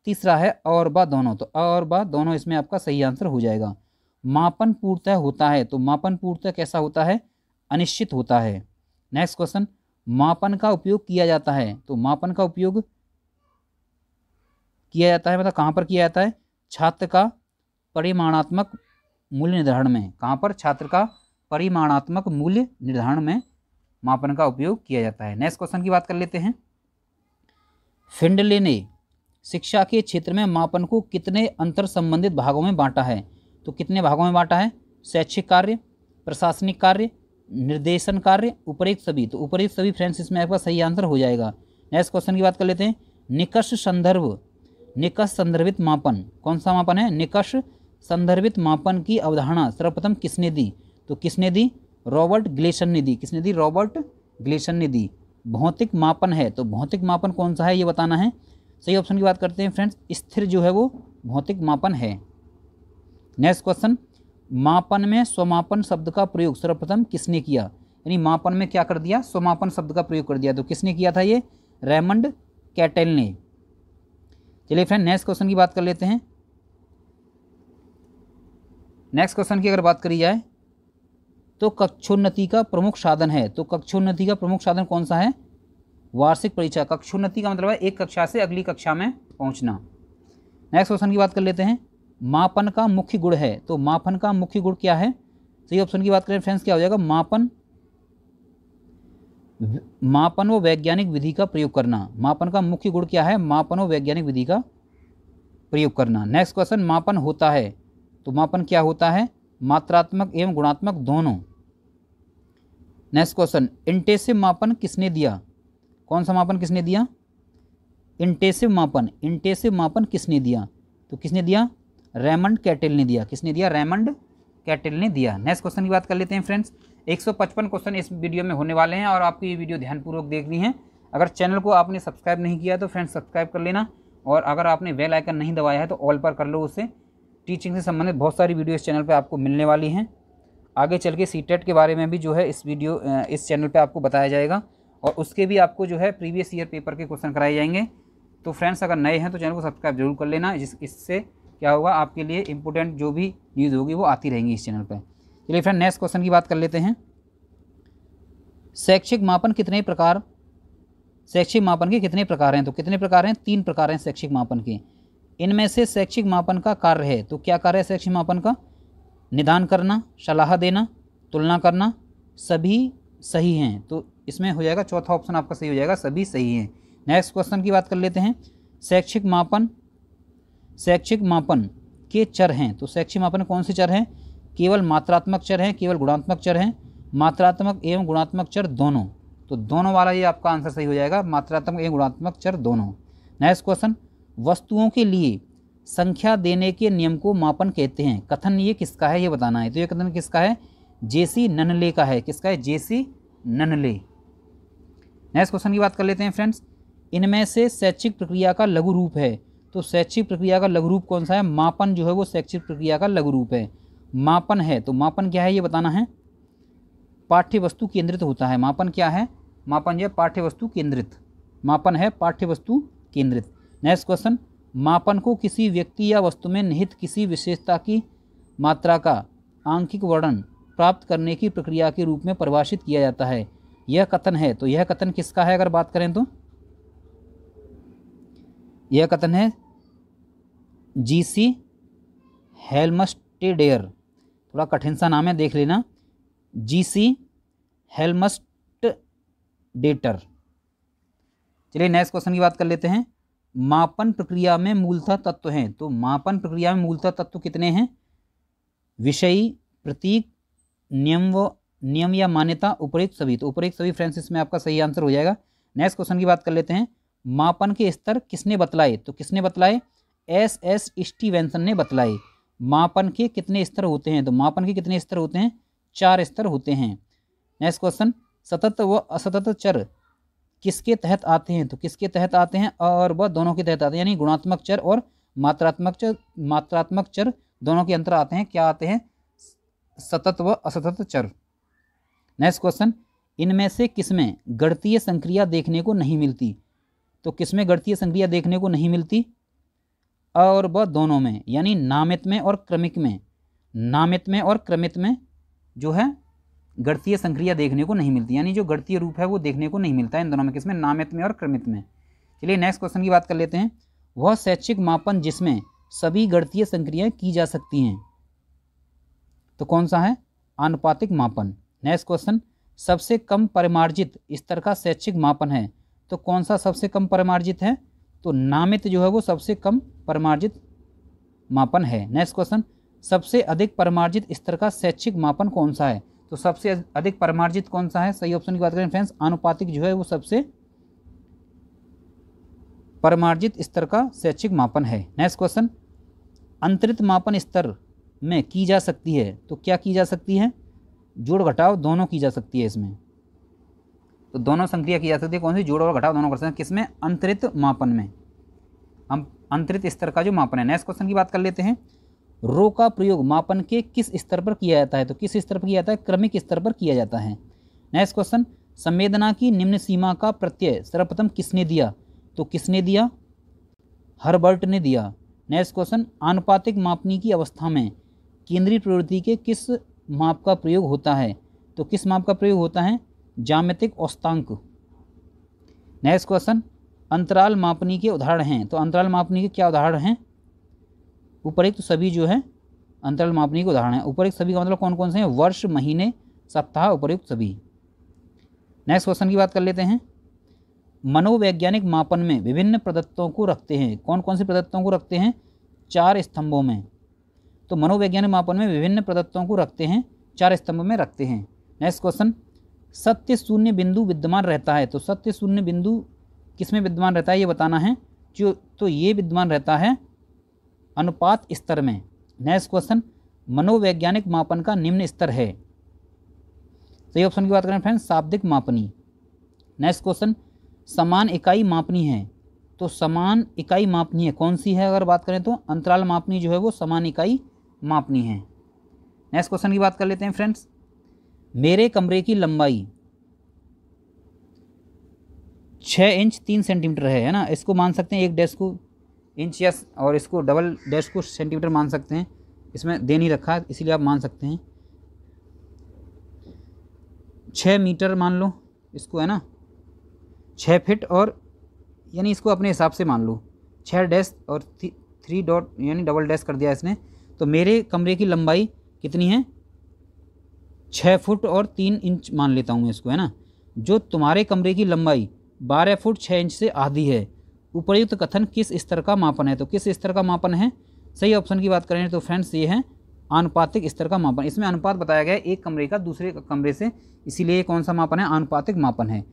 तीसरा है और व दोनों। तो और व दोनों इसमें आपका सही आंसर हो जाएगा। मापन पूर्णतः होता है, तो मापन पूर्णतः कैसा होता है? अनिश्चित होता है। नेक्स्ट क्वेश्चन, मापन का उपयोग किया जाता है। तो मापन का उपयोग किया जाता है मतलब कहाँ पर किया जाता है? छात्र का परिमाणात्मक मूल्य निर्धारण में। कहाँ पर? छात्र का परिमाणात्मक मूल्य निर्धारण में मापन का उपयोग किया जाता है। नेक्स्ट क्वेश्चन की बात कर लेते हैं। फिंडले ने शिक्षा के क्षेत्र में मापन को कितने अंतर संबंधित भागों में बांटा है? तो कितने भागों में बांटा है? शैक्षिक कार्य, प्रशासनिक कार्य, निर्देशन कार्य, उपरोक्त सभी। तो उपरोक्त सभी फ्रेंड्स इसमें आपका सही आंसर हो जाएगा। नेक्स्ट क्वेश्चन की बात कर लेते हैं। निकष संदर्भ, निकष संदर्भित मापन कौन सा मापन है? निकष संदर्भित मापन की अवधारणा सर्वप्रथम किसने दी? तो किसने दी? रॉबर्ट ग्लेसन ने दी। किसने दी? रॉबर्ट ग्लेसन ने दी। भौतिक मापन है, तो भौतिक मापन कौन सा है ये बताना है। सही ऑप्शन की बात करते हैं फ्रेंड्स, स्थिर जो है वो भौतिक मापन है। नेक्स्ट क्वेश्चन, मापन में स्वमापन शब्द का प्रयोग सर्वप्रथम किसने किया? यानी मापन में क्या कर दिया? स्वमापन शब्द का प्रयोग कर दिया। तो किसने किया था ये? रेमंड कैटल ने। चलिए फ्रेंड नेक्स्ट क्वेश्चन की बात कर लेते हैं। नेक्स्ट क्वेश्चन की अगर बात करी जाए तो कक्षोन्नति का प्रमुख साधन है। तो कक्षोन्नति का प्रमुख साधन कौन सा है? वार्षिक परीक्षा। कक्षोन्नति का मतलब है एक कक्षा से अगली कक्षा में पहुंचना। नेक्स्ट क्वेश्चन की बात कर लेते हैं। मापन का मुख्य गुण है। तो मापन का मुख्य गुण क्या है? सही ऑप्शन की बात करें फ्रेंड्स क्या हो जाएगा? मापन व वैज्ञानिक विधि का प्रयोग करना। मापन का मुख्य गुण क्या है? मापन व वैज्ञानिक विधि का प्रयोग करना। नेक्स्ट क्वेश्चन, मापन होता है। तो मापन क्या होता है? मात्रात्मक एवं गुणात्मक दोनों। नेक्स्ट क्वेश्चन, इंटेंसिव मापन किसने दिया? कौन सा मापन किसने दिया? इंटेंसिव मापन। इंटेंसिव मापन किसने दिया? तो किसने दिया? रेमंड कैटल ने दिया। किसने दिया? रेमंड कैटल ने दिया। नेक्स्ट क्वेश्चन की बात कर लेते हैं फ्रेंड्स। 155 क्वेश्चन इस वीडियो में होने वाले हैं और आपको ये वीडियो ध्यानपूर्वक देखनी है। अगर चैनल को आपने सब्सक्राइब नहीं किया तो फ्रेंड्स सब्सक्राइब कर लेना, और अगर आपने बेल आइकन नहीं दबाया है तो ऑल पर कर लो उससे। टीचिंग से संबंधित बहुत सारी वीडियो इस चैनल पर आपको मिलने वाली हैं। आगे चल के सीटेट के बारे में भी जो है इस चैनल पर आपको बताया जाएगा, और उसके भी आपको जो है प्रीवियस ईयर पेपर के क्वेश्चन कराए जाएंगे। तो फ्रेंड्स अगर नए हैं तो चैनल को सब्सक्राइब जरूर कर लेना। इससे क्या होगा, आपके लिए इंपॉर्टेंट जो भी न्यूज़ होगी वो आती रहेंगी इस चैनल पर। चलिए फ्रेंड नेक्स्ट क्वेश्चन की बात कर लेते हैं। शैक्षिक मापन कितने प्रकार? शैक्षिक मापन के कितने प्रकार हैं? तो कितने प्रकार हैं? 3 प्रकार हैं शैक्षिक मापन के। इनमें से शैक्षिक मापन का कार्य है। तो क्या कार्य है शैक्षिक मापन का? निदान करना, सलाह देना, तुलना करना। सभी सही हैं, तो इसमें हो जाएगा चौथा ऑप्शन आपका सही हो जाएगा, सभी सही हैं। नेक्स्ट क्वेश्चन की बात कर लेते हैं। शैक्षिक मापन के चर हैं। तो शैक्षिक मापन कौन से चर हैं? केवल मात्रात्मक चर हैं, केवल गुणात्मक चर हैं, मात्रात्मक एवं गुणात्मक चर दोनों। तो दोनों वाला ये आपका आंसर सही हो जाएगा, मात्रात्मक एवं गुणात्मक चर दोनों। नेक्स्ट क्वेश्चन, वस्तुओं के लिए संख्या देने के नियम को मापन कहते हैं। कथन ये किसका है ये बताना है। तो ये कथन किसका है? जेसी ननले का है। किसका है? जेसी ननले। नेक्स्ट क्वेश्चन की बात कर लेते हैं फ्रेंड्स। इनमें से शैक्षिक प्रक्रिया का लघु रूप है। तो शैक्षिक प्रक्रिया का लघु रूप कौन सा है? मापन जो है वो शैक्षिक प्रक्रिया का लघु रूप है। मापन है, तो मापन क्या है ये बताना है। पाठ्य वस्तु केंद्रित होता है। मापन क्या है? मापन जो है पाठ्य वस्तु केंद्रित। मापन है पाठ्य वस्तु केंद्रित। नेक्स्ट क्वेश्चन, मापन को किसी व्यक्ति या वस्तु में निहित किसी विशेषता की मात्रा का आंकिक वर्णन प्राप्त करने की प्रक्रिया के रूप में परिभाषित किया जाता है। यह कथन है। तो यह कथन किसका है अगर बात करें तो? यह कथन है जीसी हेल्मस्टेडेयर। थोड़ा कठिन सा नाम है, देख लेना। जीसी हेल्मस्टेडेयर डेटर। चलिए नेक्स्ट क्वेश्चन की बात कर लेते हैं। मापन प्रक्रिया में मूलतः तत्व हैं, तो मापन प्रक्रिया में मूलतः तत्व कितने हैं? विषयी, प्रतीक, नियम या मान्यता, उपयुक्त सभी। तो उपयुक्त सभी फ्रेंड्स इसमें आपका सही आंसर हो जाएगा। नेक्स्ट क्वेश्चन की बात कर लेते हैं। मापन के स्तर किसने बतलाए? तो किसने बतलाए? एस स्टीवेंसन ने बतलाए। मापन के कितने स्तर होते हैं? तो मापन के कितने स्तर होते हैं? 4 स्तर होते हैं। नेक्स्ट क्वेश्चन, सतत व असतत चर किसके तहत आते हैं? तो किसके तहत आते हैं? और वह दोनों के तहत आते हैं, यानी गुणात्मक चर और मात्रात्मक चर दोनों के अंतर आते हैं। क्या आते हैं? सतत व असतत चर। नेक्स्ट क्वेश्चन, इनमें से किसमें गणितीय संक्रिया देखने को नहीं मिलती? तो किसमें गणितीय संक्रिया देखने को नहीं मिलती? और वह दोनों में, यानी नामित में और क्रमिक में। नामित में और क्रमित में जो है गणितीय संक्रिया देखने को नहीं मिलती, यानी जो गणितीय रूप है वो देखने को नहीं मिलता है इन दोनों में। किसमें? नामित में और क्रमित में। चलिए नेक्स्ट क्वेश्चन की बात कर लेते हैं। वह शैक्षिक मापन जिसमें सभी गणितीय संक्रियाएं की जा सकती हैं, तो कौन सा है? आनुपातिक मापन। नेक्स्ट क्वेश्चन, सबसे कम परिमार्जित स्तर का शैक्षिक मापन है, तो कौन सा सबसे कम परिमार्जित है? तो नामित जो है वो सबसे कम परिमार्जित मापन है। नेक्स्ट क्वेश्चन, सबसे अधिक परिमार्जित स्तर का शैक्षिक मापन कौन सा है? तो सबसे अधिक परिमार्जित कौन सा है? सही ऑप्शन की बात करें फ्रेंड्स, आनुपातिक जो है वो सबसे परिमार्जित स्तर का शैक्षिक मापन है। नेक्स्ट क्वेश्चन, अंतरित मापन स्तर में की जा सकती है, तो क्या की जा सकती है? जोड़ घटाव दोनों की जा सकती है इसमें। तो दोनों संक्रिया की जा सकती है। कौन सी? जोड़ और घटाव दोनों कर सकते हैं। किसमें? अंतरित मापन में, हम अंतरित स्तर का जो मापन है। नेक्स्ट क्वेश्चन की बात कर लेते हैं। रो का प्रयोग मापन के किस स्तर पर किया जाता है? तो किस स्तर पर किया जाता है? क्रमिक स्तर पर किया जाता है। नेक्स्ट क्वेश्चन, संवेदना की निम्न सीमा का प्रत्यय सर्वप्रथम किसने दिया? तो किसने दिया? हर्बर्ट ने दिया। नेक्स्ट क्वेश्चन, आनुपातिक मापनी की अवस्था में केंद्रीय प्रवृत्ति के किस माप का प्रयोग होता है? तो किस माप का प्रयोग होता है? ज्यामितिक औस्तांक। नेक्स्ट क्वेश्चन, अंतराल मापनी के उदाहरण हैं, तो अंतराल मापनी के क्या उदाहरण हैं? उपयुक्त सभी जो है अंतराल मापनी के उदाहरण है। उपयुक्त सभी का मतलब कौन कौन से हैं? वर्ष, महीने, सप्ताह, उपयुक्त सभी। नेक्स्ट क्वेश्चन की बात कर लेते हैं। मनोवैज्ञानिक मापन में विभिन्न प्रदत्तों को रखते हैं, कौन कौन से प्रदत्तों को रखते हैं? 4 स्तंभों में। तो मनोवैज्ञानिक मापन में विभिन्न प्रदत्तों को रखते हैं, 4 स्तंभों में रखते हैं। नेक्स्ट क्वेश्चन, सत्य शून्य बिंदु विद्यमान रहता है, तो सत्य शून्य बिंदु किसमें विद्यमान रहता है ये बताना है। तो ये विद्यमान रहता है अनुपात स्तर में। नेक्स्ट क्वेश्चन, मनोवैज्ञानिक मापन का निम्न स्तर है, सही ऑप्शन की बात करें फ्रेंड्स, शाब्दिक मापनी। नेक्स्ट क्वेश्चन, समान इकाई मापनी है, तो समान इकाई मापनी है कौन सी है? अगर बात करें तो अंतराल मापनी जो है वो समान इकाई मापनी है। नेक्स्ट क्वेश्चन की बात कर लेते हैं फ्रेंड्स। मेरे कमरे की लंबाई 6 इंच 3 सेंटीमीटर है ना। इसको मान सकते हैं, एक डैश को इंच या और इसको डबल डैश को सेंटीमीटर मान सकते हैं। इसमें दे नहीं रखा है इसीलिए आप मान सकते हैं। 6 मीटर मान लो इसको, है ना, 6 फीट, और यानी इसको अपने हिसाब से मान लो 6 डैश और 3 डॉट यानी डबल डैश कर दिया इसने। तो मेरे कमरे की लंबाई कितनी है? 6 फुट और 3 इंच मान लेता हूँ मैं इसको, है ना। जो तुम्हारे कमरे की लंबाई 12 फुट 6 इंच से आधी है, उपयुक्त कथन किस स्तर का मापन है? तो किस स्तर का मापन है? सही ऑप्शन की बात करें तो फ्रेंड्स ये है आनुपातिक स्तर का मापन। इसमें अनुपात बताया गया है एक कमरे का दूसरे कमरे से, इसीलिए ये कौन सा मापन है? आनुपातिक मापन है।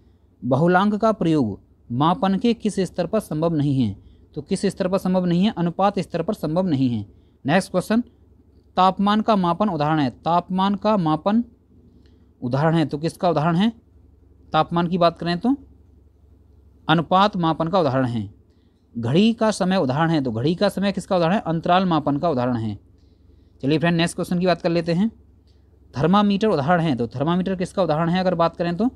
बहुलांक का प्रयोग मापन के किस स्तर पर संभव नहीं है? तो किस स्तर पर संभव नहीं है? अनुपात स्तर पर संभव नहीं है। नेक्स्ट क्वेश्चन, तापमान का मापन उदाहरण है, तापमान का मापन उदाहरण है, तो किसका उदाहरण है? तापमान की बात करें तो अनुपात मापन का उदाहरण है। घड़ी का समय उदाहरण है, तो घड़ी का समय किसका उदाहरण है? अंतराल मापन का उदाहरण है। चलिए फ्रेंड नेक्स्ट क्वेश्चन की बात कर लेते हैं। थर्मामीटर उदाहरण है, तो थर्मामीटर किसका उदाहरण है? अगर बात करें तो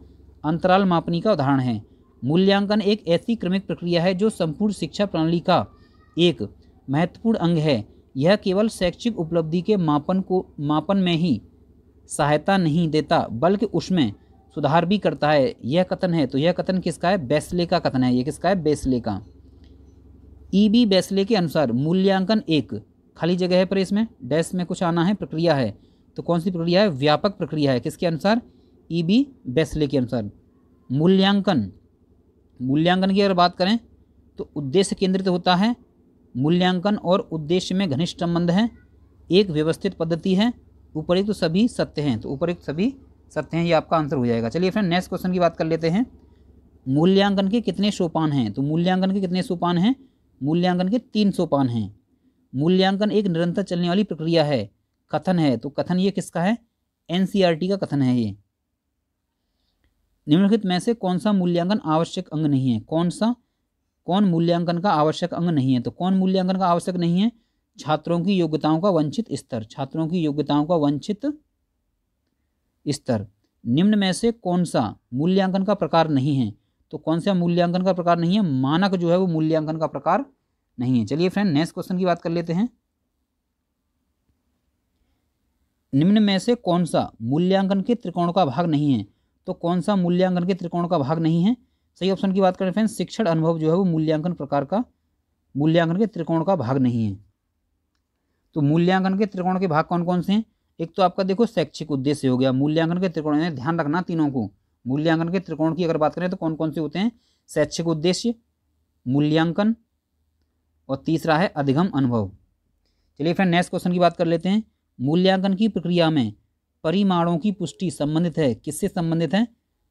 अंतराल मापनी का उदाहरण है। मूल्यांकन एक ऐसी क्रमिक प्रक्रिया है जो संपूर्ण शिक्षा प्रणाली का एक महत्वपूर्ण अंग है। यह केवल शैक्षिक उपलब्धि के मापन में ही सहायता नहीं देता बल्कि उसमें सुधार भी करता है। यह कथन है, तो यह कथन किसका है? बेस्ले का कथन है। ये किसका है? बेस्ले का। ईबी बेस्ले के अनुसार मूल्यांकन एक, खाली जगह है पर इसमें डैश में कुछ आना है, प्रक्रिया है, तो कौन सी प्रक्रिया है? व्यापक प्रक्रिया है। किसके अनुसार? ईबी बेस्ले के अनुसार। मूल्यांकन मूल्यांकन की अगर बात करें तो उद्देश्य केंद्रित होता है। मूल्यांकन और उद्देश्य में घनिष्ठ संबंध है। एक व्यवस्थित पद्धति है। उपयुक्त तो सभी सत्य हैं, तो उपयुक्त सभी सत्य हैं, ये आपका आंसर हो जाएगा। चलिए फ्रेंड नेक्स्ट क्वेश्चन की बात कर लेते हैं। मूल्यांकन के कितने सोपान हैं? तो मूल्यांकन के कितने सोपान हैं? मूल्यांकन के 3 सोपान हैं। मूल्यांकन एक निरंतर चलने वाली प्रक्रिया है। कथन है, तो कथन ये किसका है? एनसीईआरटी का कथन है ये। निम्नलिखित में से कौन सा मूल्यांकन आवश्यक अंग नहीं है? कौन मूल्यांकन का आवश्यक अंग नहीं है? तो कौन मूल्यांकन का आवश्यक नहीं है? छात्रों की योग्यताओं का वंचित स्तर। छात्रों की योग्यताओं का वंचित स्तर। निम्न में से कौन सा मूल्यांकन का प्रकार नहीं है? तो कौन सा मूल्यांकन का प्रकार नहीं है? मानक जो है वो मूल्यांकन का प्रकार नहीं है। चलिए फ्रेंड नेक्स्ट क्वेश्चन की बात कर लेते हैं। निम्न में से कौन सा मूल्यांकन के त्रिकोण का भाग नहीं है? तो कौन सा मूल्यांकन के त्रिकोण का भाग नहीं है? सही ऑप्शन की बात करें फ्रेंड्स, शिक्षण अनुभव जो है वो मूल्यांकन प्रकार का, मूल्यांकन के त्रिकोण का भाग नहीं है। तो मूल्यांकन के त्रिकोण के भाग कौन कौन से हैं? एक तो आपका देखो शैक्षिक उद्देश्य हो गया। मूल्यांकन के त्रिकोण में ध्यान रखना तीनों को। मूल्यांकन के त्रिकोण की अगर बात करें तो कौन कौन से होते हैं? शैक्षिक उद्देश्य, मूल्यांकन और तीसरा है अधिगम अनुभव। चलिए फ्रेंड नेक्स्ट क्वेश्चन की बात कर लेते हैं। मूल्यांकन की प्रक्रिया में परिमाणों की पुष्टि संबंधित है, किससे संबंधित है?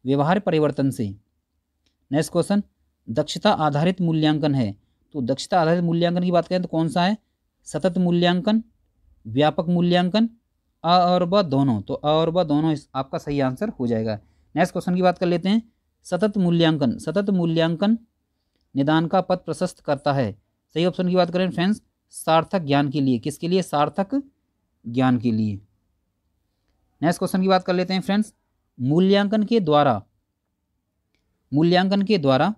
व्यवहार परिवर्तन से। नेक्स्ट क्वेश्चन, दक्षता आधारित मूल्यांकन है, तो दक्षता आधारित मूल्यांकन की बात करें तो कौन सा है? सतत मूल्यांकन, व्यापक मूल्यांकन, अ और ब दोनों। तो अ और ब दोनों आपका सही आंसर हो जाएगा। नेक्स्ट क्वेश्चन की बात कर लेते हैं। सतत मूल्यांकन निदान का पथ प्रशस्त करता है। सही ऑप्शन की बात करें फ्रेंड्स, सार्थक ज्ञान के लिए। किसके लिए? सार्थक ज्ञान के लिए। नेक्स्ट क्वेश्चन की बात कर लेते हैं फ्रेंड्स। मूल्यांकन के द्वारा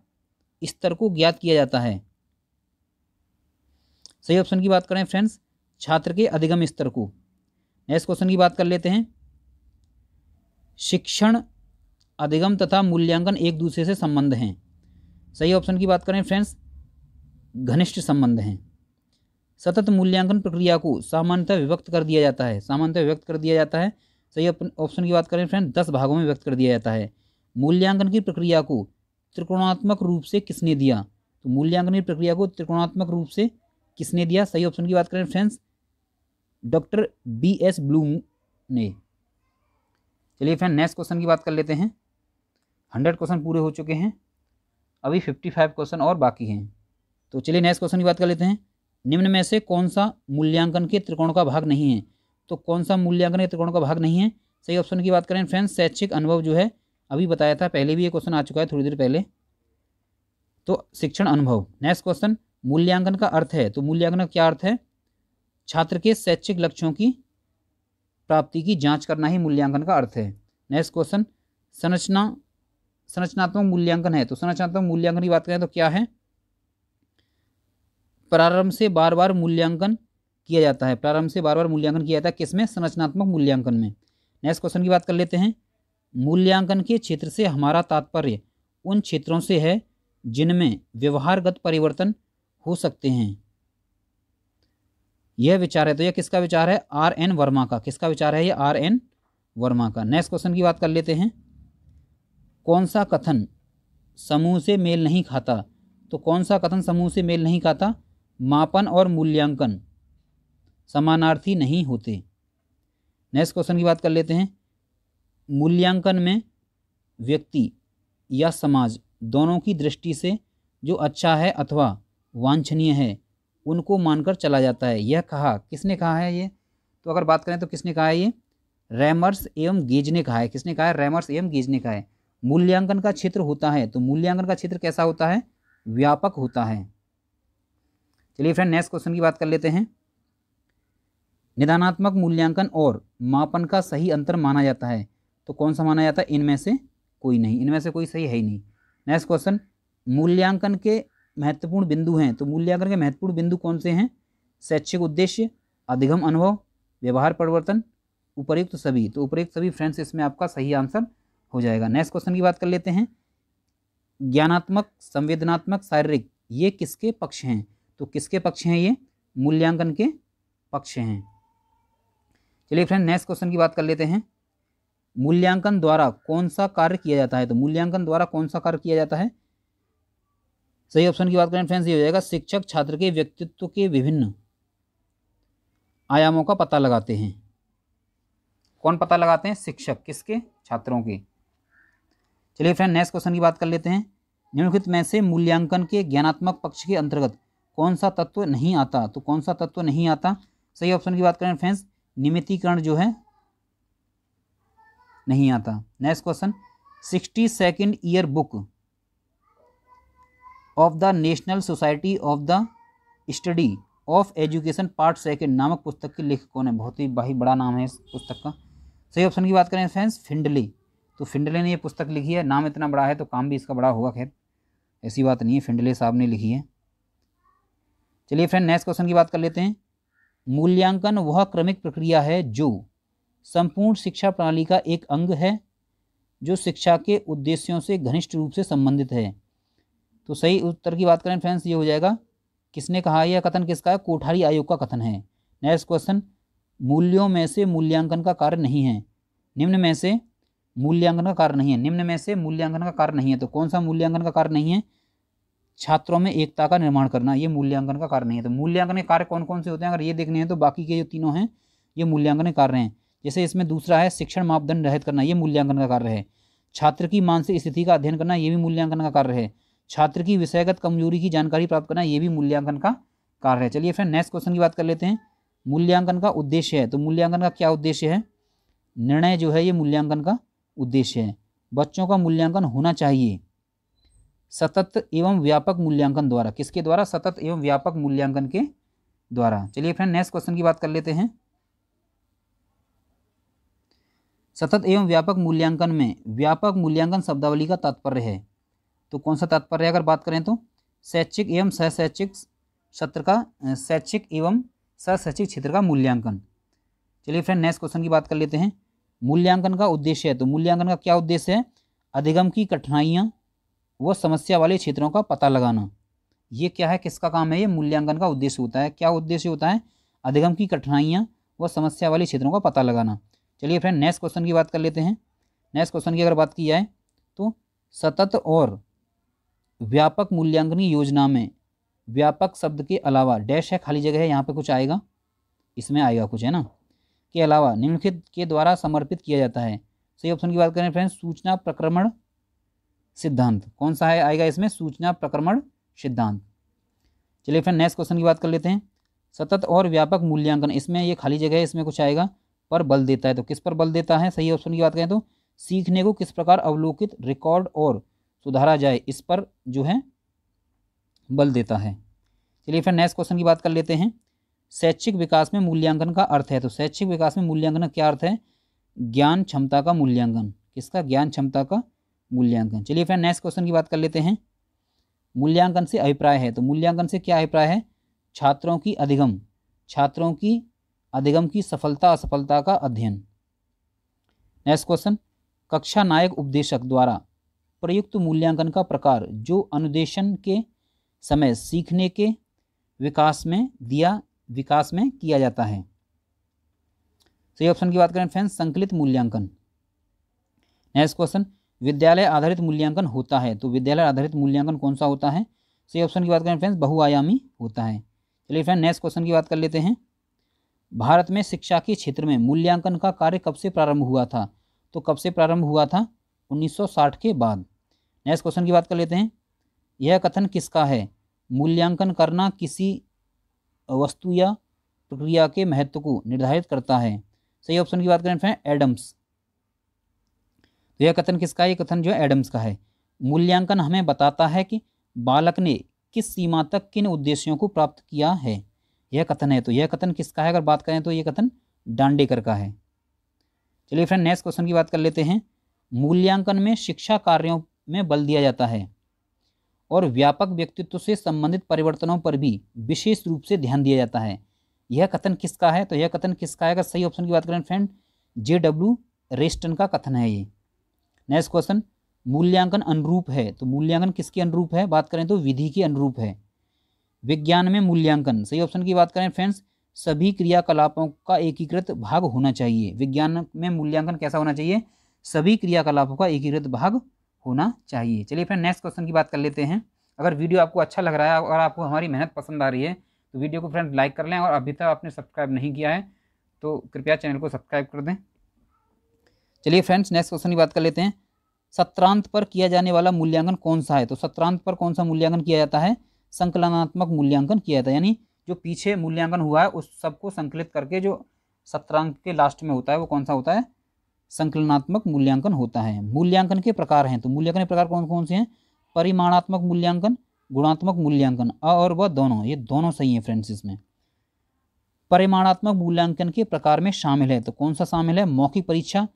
स्तर को ज्ञात किया जाता है। सही ऑप्शन की बात करें फ्रेंड्स, छात्र के अधिगम स्तर को। नेक्स्ट क्वेश्चन की बात कर लेते हैं। शिक्षण, अधिगम तथा मूल्यांकन एक दूसरे से संबंध हैं। सही ऑप्शन की बात करें फ्रेंड्स, घनिष्ठ संबंध हैं। सतत मूल्यांकन प्रक्रिया को सामान्यतः विभक्त कर दिया जाता है। सही ऑप्शन की बात करें फ्रेंड, 10 भागों में व्यक्त कर दिया जाता है। मूल्यांकन की प्रक्रिया को त्रिकोणात्मक रूप से किसने दिया? तो मूल्यांकन की प्रक्रिया को त्रिकोणात्मक रूप से किसने दिया? सही ऑप्शन की बात करें फ्रेंड्स, डॉक्टर BS ब्लूम ने। चलिए फ्रेंड नेक्स्ट क्वेश्चन की बात कर लेते हैं। 100 क्वेश्चन पूरे हो चुके हैं, अभी 55 क्वेश्चन और बाकी हैं। तो चलिए नेक्स्ट क्वेश्चन की बात कर लेते हैं। निम्न में से कौन सा मूल्यांकन के त्रिकोण का भाग नहीं है? तो कौन सा मूल्यांकन के त्रिकोण का भाग नहीं है? सही ऑप्शन की बात करें फ्रेंड्स, शैक्षिक अनुभव जो है, अभी बताया था, पहले भी ये क्वेश्चन आ चुका है थोड़ी देर पहले। तो शिक्षण अनुभव। नेक्स्ट क्वेश्चन, मूल्यांकन का अर्थ है, तो मूल्यांकन का क्या अर्थ है? छात्र के शैक्षिक लक्ष्यों की प्राप्ति की जांच करना ही मूल्यांकन का अर्थ है। नेक्स्ट क्वेश्चन, संरचनात्मक मूल्यांकन है, तो संरचनात्मक मूल्यांकन की बात करें तो क्या है? प्रारंभ से बार बार मूल्यांकन किया जाता है। किसमें? संरचनात्मक मूल्यांकन में। नेक्स्ट क्वेश्चन की बात कर लेते हैं। मूल्यांकन के क्षेत्र से हमारा तात्पर्य उन क्षेत्रों से है जिनमें व्यवहारगत परिवर्तन हो सकते हैं। यह विचार है, तो यह किसका विचार है? RN वर्मा का। किसका विचार है? ये RN वर्मा का। नेक्स्ट क्वेश्चन की बात कर लेते हैं। कौन सा कथन समूह से मेल नहीं खाता? तो कौन सा कथन समूह से मेल नहीं खाता? मापन और मूल्यांकन समानार्थी नहीं होते। नेक्स्ट क्वेश्चन की बात कर लेते हैं। मूल्यांकन में व्यक्ति या समाज दोनों की दृष्टि से जो अच्छा है अथवा वांछनीय है उनको मानकर चला जाता है। यह कहा किसने कहा है? ये तो अगर बात करें तो किसने कहा है? ये रैमर्स एवं गेज ने कहा है। किसने कहा है? रैमर्स एवं गेज ने कहा है। मूल्यांकन का क्षेत्र होता है, तो मूल्यांकन का क्षेत्र कैसा होता है? व्यापक होता है। चलिए फ्रेंड नेक्स्ट क्वेश्चन की बात कर लेते हैं। निदानात्मक मूल्यांकन और मापन का सही अंतर माना जाता है, तो कौन सा माना जाता है? इनमें से कोई नहीं, इनमें से कोई सही है ही नहीं। नेक्स्ट क्वेश्चन, मूल्यांकन के महत्वपूर्ण बिंदु हैं, तो मूल्यांकन के महत्वपूर्ण बिंदु कौन से हैं? शैक्षिक उद्देश्य, अधिगम अनुभव, व्यवहार परिवर्तन, उपयुक्त सभी। तो उपयुक्त सभी फ्रेंड्स इसमें आपका सही आंसर हो जाएगा। नेक्स्ट क्वेश्चन की बात कर लेते हैं। ज्ञानात्मक, संवेदनात्मक, शारीरिक, ये किसके पक्ष हैं? तो किसके पक्ष हैं? ये मूल्यांकन के पक्ष हैं। चलिए फ्रेंड नेक्स्ट क्वेश्चन की बात कर लेते हैं। मूल्यांकन द्वारा कौन सा कार्य किया जाता है? तो मूल्यांकन द्वारा कौन सा कार्य किया जाता है? सही ऑप्शन की बात करें फ्रेंड्स, ये हो जाएगा शिक्षक छात्र के व्यक्तित्व के विभिन्न आयामों का पता लगाते हैं। कौन पता लगाते हैं? शिक्षक। किसके? छात्रों के। चलिए फ्रेंड नेक्स्ट क्वेश्चन की बात कर लेते हैं। निम्नलिखित में से मूल्यांकन के ज्ञानात्मक पक्ष के अंतर्गत कौन सा तत्व नहीं आता? तो कौन सा तत्व नहीं आता? सही ऑप्शन की बात करें फ्रेंड्स, नियमितीकरण जो है नहीं आता। Next question, 62nd year book of the national society of the study of education part second नामक पुस्तक के लेखक कौन है? बहुत ही भाई बड़ा नाम है इस पुस्तक का। सही ऑप्शन की बात करें फ्रेंड्स, फिंडले। तो फिंडले ने ये पुस्तक लिखी है। नाम इतना बड़ा है तो काम भी इसका बड़ा होगा। खैर ऐसी बात नहीं है, फिंडले साहब ने लिखी है। चलिए फ्रेंड नेक्स्ट क्वेश्चन की बात कर लेते हैं। मूल्यांकन वह क्रमिक प्रक्रिया है जो संपूर्ण शिक्षा प्रणाली का एक अंग है, जो शिक्षा के उद्देश्यों से घनिष्ठ रूप से संबंधित है। तो सही उत्तर की बात करें फ्रेंड्स, ये हो जाएगा, किसने कहा? यह कथन किसका है? कोठारी आयोग का कथन है। नेक्स्ट क्वेश्चन, मूल्यों में से मूल्यांकन का कार्य नहीं है, निम्न में से मूल्यांकन का कार्य नहीं है, निम्न में से मूल्यांकन का कार्य नहीं है। तो कौन सा मूल्यांकन का कार्य नहीं है? छात्रों में एकता का निर्माण करना, ये मूल्यांकन का कार्य नहीं है। तो मूल्यांकन के कार्य कौन कौन से होते हैं अगर ये देखने हैं तो बाकी के जो तीनों हैं ये मूल्यांकन के कार्य हैं। जैसे इसमें दूसरा है शिक्षण मापदंड निर्धारित करना, ये मूल्यांकन का कार्य है। छात्र की मानसिक स्थिति का अध्ययन करना, ये भी मूल्यांकन का कार्य है। छात्र की विषयगत कमजोरी की जानकारी प्राप्त करना, ये भी मूल्यांकन का कार्य है। चलिए फ्रेंड नेक्स्ट क्वेश्चन की बात कर लेते हैं। मूल्यांकन का उद्देश्य है, तो मूल्यांकन का क्या उद्देश्य है? निर्णय जो है ये मूल्यांकन का उद्देश्य है। बच्चों का मूल्यांकन होना चाहिए सतत एवं व्यापक मूल्यांकन द्वारा। किसके द्वारा? सतत एवं व्यापक मूल्यांकन के द्वारा। चलिए फ्रेंड नेक्स्ट क्वेश्चन की बात कर लेते हैं। सतत एवं व्यापक मूल्यांकन में व्यापक मूल्यांकन शब्दावली का तात्पर्य है, तो कौन सा तात्पर्य है अगर बात करें तो? शैक्षिक एवं सहशैक्षिक सत्र का, शैक्षिक एवं सहशैक्षिक क्षेत्र का मूल्यांकन। चलिए फ्रेंड नेक्स्ट क्वेश्चन की बात कर लेते हैं। मूल्यांकन का उद्देश्य है, तो मूल्यांकन का क्या उद्देश्य है? अधिगम की कठिनाइयाँ व समस्या वाले क्षेत्रों का पता लगाना। ये क्या है? किसका काम है? ये मूल्यांकन का उद्देश्य होता है। क्या उद्देश्य होता है? अधिगम की कठिनाइयाँ व समस्या वाले क्षेत्रों का पता लगाना। चलिए फ्रेंड नेक्स्ट क्वेश्चन की बात कर लेते हैं। नेक्स्ट क्वेश्चन की अगर बात की जाए तो सतत और व्यापक मूल्यांकन की योजना में व्यापक शब्द के अलावा डैश है, खाली जगह है, यहाँ पे कुछ आएगा, इसमें आएगा कुछ, है ना, के अलावा निम्नलिखित के द्वारा समर्पित किया जाता है। सही ऑप्शन की बात करें फ्रेंड्स, सूचना प्रक्रमण सिद्धांत। कौन सा है आएगा इसमें? सूचना प्रक्रमण सिद्धांत। चलिए फ्रेंड नेक्स्ट क्वेश्चन की बात कर लेते हैं। सतत और व्यापक मूल्यांकन, इसमें ये खाली जगह है, इसमें कुछ आएगा, पर बल देता है। तो किस पर बल देता है? सही ऑप्शन की बात करें तो सीखने को किस प्रकार अवलोकित, रिकॉर्ड और सुधारा जाए, इस पर जो है बल देता है। चलिए फिर नेक्स्ट क्वेश्चन की बात कर लेते हैं। शैक्षिक विकास में मूल्यांकन का अर्थ है, तो शैक्षिक विकास में मूल्यांकन का क्या अर्थ है? ज्ञान क्षमता का मूल्यांकन। किसका? ज्ञान क्षमता का मूल्यांकन। चलिए फिर नेक्स्ट क्वेश्चन की बात कर लेते हैं। मूल्यांकन से अभिप्राय है, तो मूल्यांकन से क्या अभिप्राय है? छात्रों की अधिगम की सफलता असफलता का अध्ययन। नेक्स्ट क्वेश्चन, कक्षा नायक उपदेशक द्वारा प्रयुक्त मूल्यांकन का प्रकार जो अनुदेशन के समय सीखने के विकास में किया जाता है। सही ऑप्शन की बात करें फ्रेंड्स, संकलित मूल्यांकन। नेक्स्ट क्वेश्चन, विद्यालय आधारित मूल्यांकन होता है, तो विद्यालय आधारित मूल्यांकन कौन सा होता है? सही ऑप्शन की बात करें फ्रेंड्स, बहुआयामी होता है। चलिए फ्रेंड नेक्स्ट क्वेश्चन की बात कर लेते हैं। भारत में शिक्षा के क्षेत्र में मूल्यांकन का कार्य कब से प्रारंभ हुआ था? तो कब से प्रारंभ हुआ था? 1960 के बाद। नेक्स्ट क्वेश्चन की बात कर लेते हैं। यह कथन किसका है? मूल्यांकन करना किसी वस्तु या प्रक्रिया के महत्व को निर्धारित करता है। सही ऑप्शन की बात करें फ्रेंड, एडम्स। तो यह कथन किसका है? ये कथन जो है एडम्स का है। मूल्यांकन हमें बताता है कि बालक ने किस सीमा तक किन उद्देश्यों को प्राप्त किया है, यह कथन है। तो यह कथन किसका है अगर बात करें तो ये कथन डांडेकर का है। चलिए फ्रेंड नेक्स्ट क्वेश्चन की बात कर लेते हैं। मूल्यांकन में शिक्षा कार्यों में बल दिया जाता है और व्यापक व्यक्तित्व से संबंधित परिवर्तनों पर भी विशेष रूप से ध्यान दिया जाता है। यह कथन किसका है? तो यह कथन किसका है अगर सही ऑप्शन की बात करें फ्रेंड, JW रेस्टन का कथन है ये। नेक्स्ट क्वेश्चन, मूल्यांकन अनुरूप है, तो मूल्यांकन किसके अनुरूप है? बात करें तो विधि के अनुरूप है। विज्ञान में मूल्यांकन, सही ऑप्शन की बात करें फ्रेंड्स, सभी क्रियाकलापों का एकीकृत भाग होना चाहिए। विज्ञान में मूल्यांकन कैसा होना चाहिए? सभी क्रियाकलापों का एकीकृत भाग होना चाहिए। चलिए फ्रेंड नेक्स्ट क्वेश्चन की बात कर लेते हैं। अगर वीडियो आपको अच्छा लग रहा है और आपको हमारी मेहनत पसंद आ रही है तो वीडियो को फ्रेंड लाइक कर लें, और अभी तक आपने सब्सक्राइब नहीं किया है तो कृपया चैनल को सब्सक्राइब कर दें। चलिए फ्रेंड्स नेक्स्ट क्वेश्चन की बात कर लेते हैं। सत्रांत पर किया जाने वाला मूल्यांकन कौन सा है? तो सत्रांत पर कौन सा मूल्यांकन किया जाता है? संकलनात्मक मूल्यांकन किया जाता है, यानी जो पीछे मूल्यांकन हुआ है उस सबको संकलित करके जो सत्रांत के लास्ट में होता है वो कौन सा होता है? संकलनात्मक मूल्यांकन होता है। मूल्यांकन के प्रकार हैं, तो मूल्यांकन के प्रकार कौन कौन से हैं? परिमाणात्मक मूल्यांकन, गुणात्मक मूल्यांकन, और वह दोनों, ये दोनों सही है फ्रेंड्स। इसमें परिमाणात्मक मूल्यांकन के प्रकार में शामिल है, तो कौन सा शामिल है? मौखिक परीक्षा,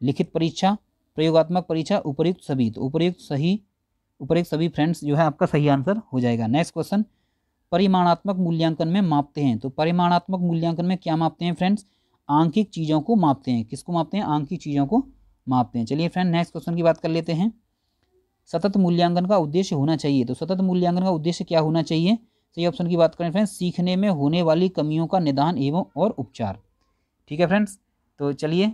लिखित परीक्षा, प्रयोगात्मक परीक्षा, उपर्युक्त सभी। तो उपर्युक्त सभी फ्रेंड्स जो है आपका सही आंसर हो जाएगा। नेक्स्ट क्वेश्चन, परिमाणात्मक मूल्यांकन में मापते हैं, तो परिमाणात्मक मूल्यांकन में क्या मापते हैं फ्रेंड्स? आंकिक चीज़ों को मापते हैं। किसको मापते हैं? आंकिक चीज़ों को मापते हैं। चलिए फ्रेंड नेक्स्ट क्वेश्चन की बात कर लेते हैं। सतत मूल्यांकन का उद्देश्य होना चाहिए, तो सतत मूल्यांकन का उद्देश्य क्या होना चाहिए? सही ऑप्शन की बात करें फ्रेंड्स, सीखने में होने वाली कमियों का निदान एवं और उपचार। ठीक है फ्रेंड्स, तो चलिए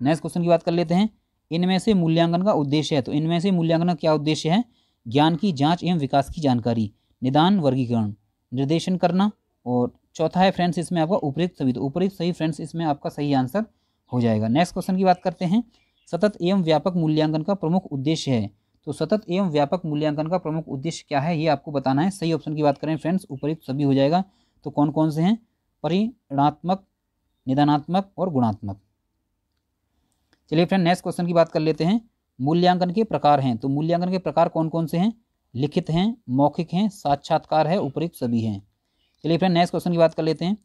नेक्स्ट क्वेश्चन की बात कर लेते हैं। इनमें से मूल्यांकन का उद्देश्य है, तो इनमें से मूल्यांकन का क्या उद्देश्य है? ज्ञान की जांच एवं विकास की जानकारी, निदान, वर्गीकरण, निर्देशन करना, और चौथा है फ्रेंड्स इसमें आपका उपयुक्त सभी। तो उपयुक्त सही फ्रेंड्स इसमें आपका सही आंसर हो जाएगा। नेक्स्ट क्वेश्चन की बात करते हैं। सतत एवं व्यापक मूल्यांकन का प्रमुख उद्देश्य है, तो सतत एवं व्यापक मूल्यांकन का प्रमुख उद्देश्य क्या है ये आपको बताना है। सही ऑप्शन की बात करें फ्रेंड्स, उपयुक्त सभी हो जाएगा। तो कौन कौन से हैं? परिमाणात्मक, निदानात्मक और गुणात्मक। चलिए फ्रेंड नेक्स्ट क्वेश्चन की बात कर लेते हैं। मूल्यांकन के प्रकार हैं, तो मूल्यांकन के प्रकार कौन कौन से हैं? लिखित हैं, मौखिक हैं, साक्षात्कार है, उपयुक्त सभी हैं। चलिए फ्रेंड नेक्स्ट क्वेश्चन की बात कर लेते हैं।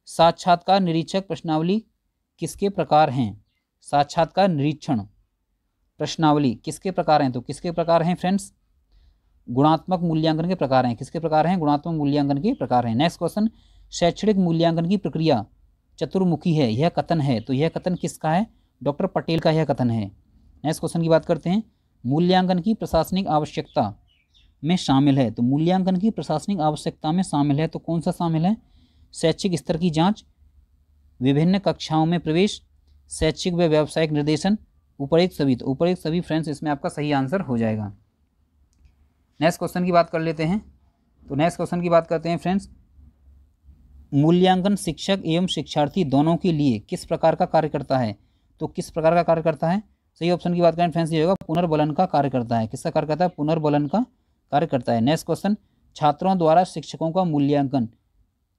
साक्षात्कार निरीक्षक प्रश्नावली किसके प्रकार हैं? साक्षात्कार निरीक्षण प्रश्नावली किसके प्रकार हैं? तो किसके प्रकार हैं फ्रेंड्स? गुणात्मक मूल्यांकन के प्रकार हैं। किसके प्रकार हैं? गुणात्मक मूल्यांकन के प्रकार हैं। नेक्स्ट क्वेश्चन, शैक्षणिक मूल्यांकन की प्रक्रिया चतुर्मुखी है, यह कथन है, तो यह कथन किसका है? डॉक्टर पटेल का यह कथन है। नेक्स्ट क्वेश्चन की बात करते हैं। मूल्यांकन की प्रशासनिक आवश्यकता में शामिल है, तो मूल्यांकन की प्रशासनिक आवश्यकता में शामिल है, तो कौन सा शामिल है? शैक्षिक स्तर की जांच, विभिन्न कक्षाओं में प्रवेश, शैक्षिक व व्यावसायिक निर्देशन, उपयुक्त सभी। तो उपयुक्त सभी फ्रेंड्स इसमें आपका सही आंसर हो जाएगा। नेक्स्ट क्वेश्चन की बात कर लेते हैं। तो नेक्स्ट क्वेश्चन की बात करते हैं फ्रेंड्स। मूल्यांकन शिक्षक एवं शिक्षार्थी दोनों के लिए किस प्रकार का कार्य करता है? तो किस प्रकार का कार्य करता है? सही ऑप्शन की बात करें फ्रेंड्स, ये होगा पुनर्बलन का कार्य करता है। किसका कार्य करता है? पुनर्बलन का कार्य करता है। नेक्स्ट क्वेश्चन, छात्रों द्वारा शिक्षकों का मूल्यांकन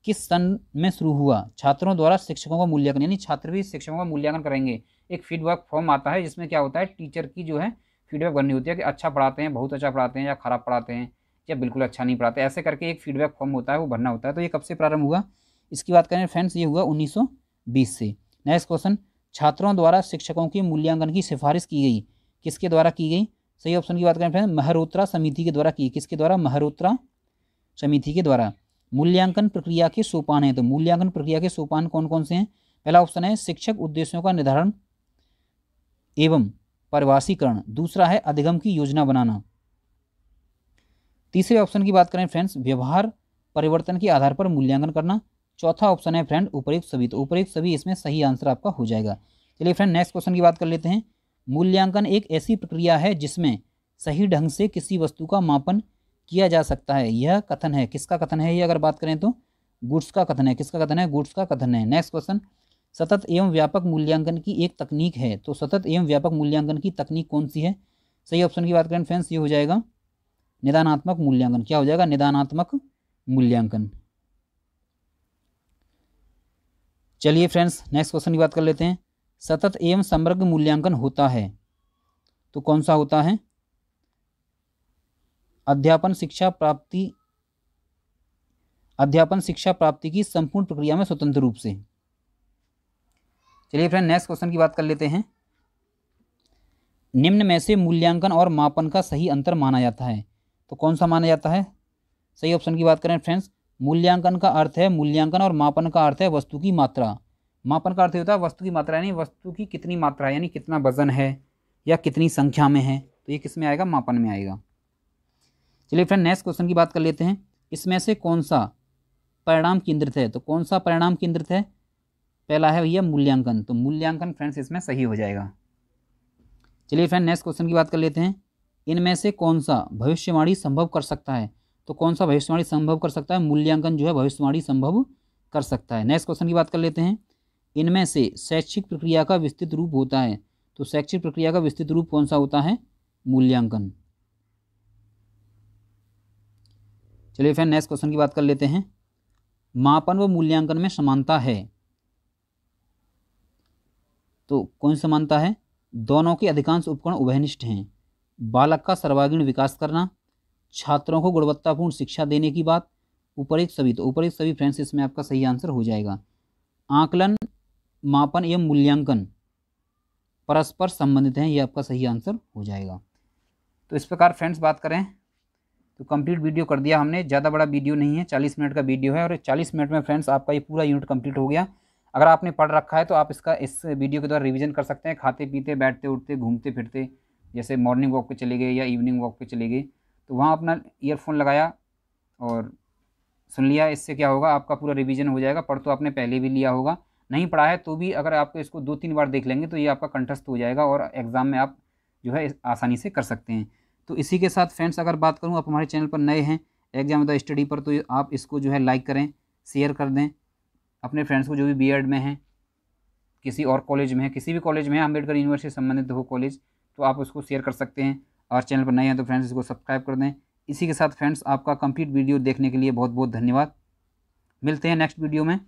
किस सन में शुरू हुआ? छात्रों द्वारा शिक्षकों का मूल्यांकन, यानी छात्र भी शिक्षकों का मूल्यांकन करेंगे। एक फीडबैक फॉर्म आता है जिसमें क्या होता है, टीचर की जो है फीडबैक बननी होती है कि अच्छा पढ़ाते हैं, बहुत अच्छा पढ़ाते हैं, या खराब पढ़ाते हैं, या बिल्कुल अच्छा नहीं पढ़ाते। ऐसे करके एक फीडबैक फॉर्म होता है, वो भरना होता है। तो ये कब से प्रारंभ हुआ? इसकी बात करें फ्रेंड्स, ये हुआ 1920 से। नेक्स्ट क्वेश्चन, छात्रों द्वारा शिक्षकों के मूल्यांकन की सिफारिश की गई, किसके द्वारा की गई? सही ऑप्शन की बात करें फ्रेंड्स, मेहरोत्रा समिति के द्वारा की। किसके द्वारा? मेहरोत्रा समिति के द्वारा। मूल्यांकन प्रक्रिया के सोपान हैं, तो मूल्यांकन प्रक्रिया के सोपान कौन कौन से हैं? पहला ऑप्शन है शिक्षक उद्देश्यों का निर्धारण एवं परिभाषीकरण, दूसरा है अधिगम की योजना बनाना, तीसरे ऑप्शन की बात करें फ्रेंड्स व्यवहार परिवर्तन के आधार पर मूल्यांकन करना, चौथा ऑप्शन है फ्रेंड उपयुक्त सभी। तो उपयुक्त सभी इसमें सही आंसर आपका हो जाएगा। चलिए फ्रेंड नेक्स्ट क्वेश्चन की बात कर लेते हैं। मूल्यांकन एक ऐसी प्रक्रिया है जिसमें सही ढंग से किसी वस्तु का मापन किया जा सकता है, यह कथन है। किसका कथन है ये? अगर बात करें तो गुड्स का कथन है। किसका कथन है? गुड्स का कथन है। नेक्स्ट क्वेश्चन, सतत एवं व्यापक मूल्यांकन की एक तकनीक है, तो सतत एवं व्यापक मूल्यांकन की तकनीक कौन सी है? सही ऑप्शन की बात करें फ्रेंड्स, ये हो जाएगा निदानात्मक मूल्यांकन। क्या हो जाएगा? निदानात्मक मूल्यांकन। चलिए फ्रेंड्स नेक्स्ट क्वेश्चन की बात कर लेते हैं। सतत एवं समग्र मूल्यांकन होता है, तो कौन सा होता है? अध्यापन शिक्षा प्राप्ति की संपूर्ण प्रक्रिया में स्वतंत्र रूप से। चलिए फ्रेंड नेक्स्ट क्वेश्चन की बात कर लेते हैं। निम्न में से मूल्यांकन और मापन का सही अंतर माना जाता है, तो कौन सा माना जाता है? सही ऑप्शन की बात करें फ्रेंड्स, मूल्यांकन का अर्थ है मूल्यांकन और मापन का अर्थ है वस्तु की मात्रा। मापन का अर्थ होता है वस्तु की मात्रा, यानी वस्तु की कितनी मात्रा है, यानी कितना वजन है या कितनी संख्या में है, तो ये किस में आएगा? मापन में आएगा। चलिए फ्रेंड नेक्स्ट क्वेश्चन की बात कर लेते हैं। इसमें से कौन सा परिणाम केंद्रित है, तो कौन सा परिणाम केंद्रित है? पहला है भैया मूल्यांकन, तो मूल्यांकन फ्रेंड्स इसमें सही हो जाएगा। चलिए फ्रेंड नेक्स्ट क्वेश्चन की बात कर लेते हैं। इनमें से कौन सा भविष्यवाणी संभव कर सकता है? तो कौन सा भविष्यवाणी संभव कर सकता है? मूल्यांकन जो है भविष्यवाणी संभव कर सकता है। नेक्स्ट क्वेश्चन की बात कर लेते हैं। इनमें से शैक्षिक प्रक्रिया का विस्तृत रूप होता है। तो शैक्षिक प्रक्रिया का विस्तृत रूप कौन सा होता है? मूल्यांकन। चलिए फ्रेंड नेक्स्ट क्वेश्चन की बात कर लेते हैं। मापन व मूल्यांकन में समानता है। तो कौन सी समानता है? दोनों के अधिकांश उपकरण उभयनिष्ठ हैं। बालक का सर्वांगीण विकास करना, छात्रों को गुणवत्तापूर्ण शिक्षा देने की बात, उपरोक्त सभी। तो उपरोक्त सभी फ्रेंड्स इसमें आपका सही आंसर हो जाएगा। आकलन, मापन एवं मूल्यांकन परस्पर संबंधित हैं, ये आपका सही आंसर हो जाएगा। तो इस प्रकार फ्रेंड्स बात करें तो कंप्लीट वीडियो कर दिया हमने। ज़्यादा बड़ा वीडियो नहीं है, 40 मिनट का वीडियो है और 40 मिनट में फ्रेंड्स आपका ये पूरा यूनिट कंप्लीट हो गया। अगर आपने पढ़ रखा है तो आप इस वीडियो के द्वारा रिवीजन कर सकते हैं, खाते पीते, बैठते उठते, घूमते फिरते, जैसे मॉर्निंग वॉक पे चले गए या इवनिंग वॉक पे चले गए, तो वहाँ अपना ईयरफोन लगाया और सुन लिया। इससे क्या होगा, आपका पूरा रिवीजन हो जाएगा। पढ़ तो आपने पहले भी लिया होगा, नहीं पढ़ा है तो भी अगर आपको इसको 2-3 बार देख लेंगे तो ये आपका कंठस्थ हो जाएगा और एग्ज़ाम में आप जो है आसानी से कर सकते हैं। तो इसी के साथ फ्रेंड्स अगर बात करूँ, आप हमारे चैनल पर नए हैं एग्जाम द स्टडी पर, तो आप इसको जो है लाइक करें, शेयर कर दें अपने फ्रेंड्स को जो भी बीएड में हैं, किसी और कॉलेज में है, किसी भी कॉलेज में है, अम्बेडकर यूनिवर्सिटी से संबंधित हो कॉलेज, तो आप उसको शेयर कर सकते हैं। और चैनल पर नए हैं तो फ्रेंड्स इसको सब्सक्राइब कर दें। इसी के साथ फ्रेंड्स आपका कंप्लीट वीडियो देखने के लिए बहुत बहुत धन्यवाद। मिलते हैं नेक्स्ट वीडियो में।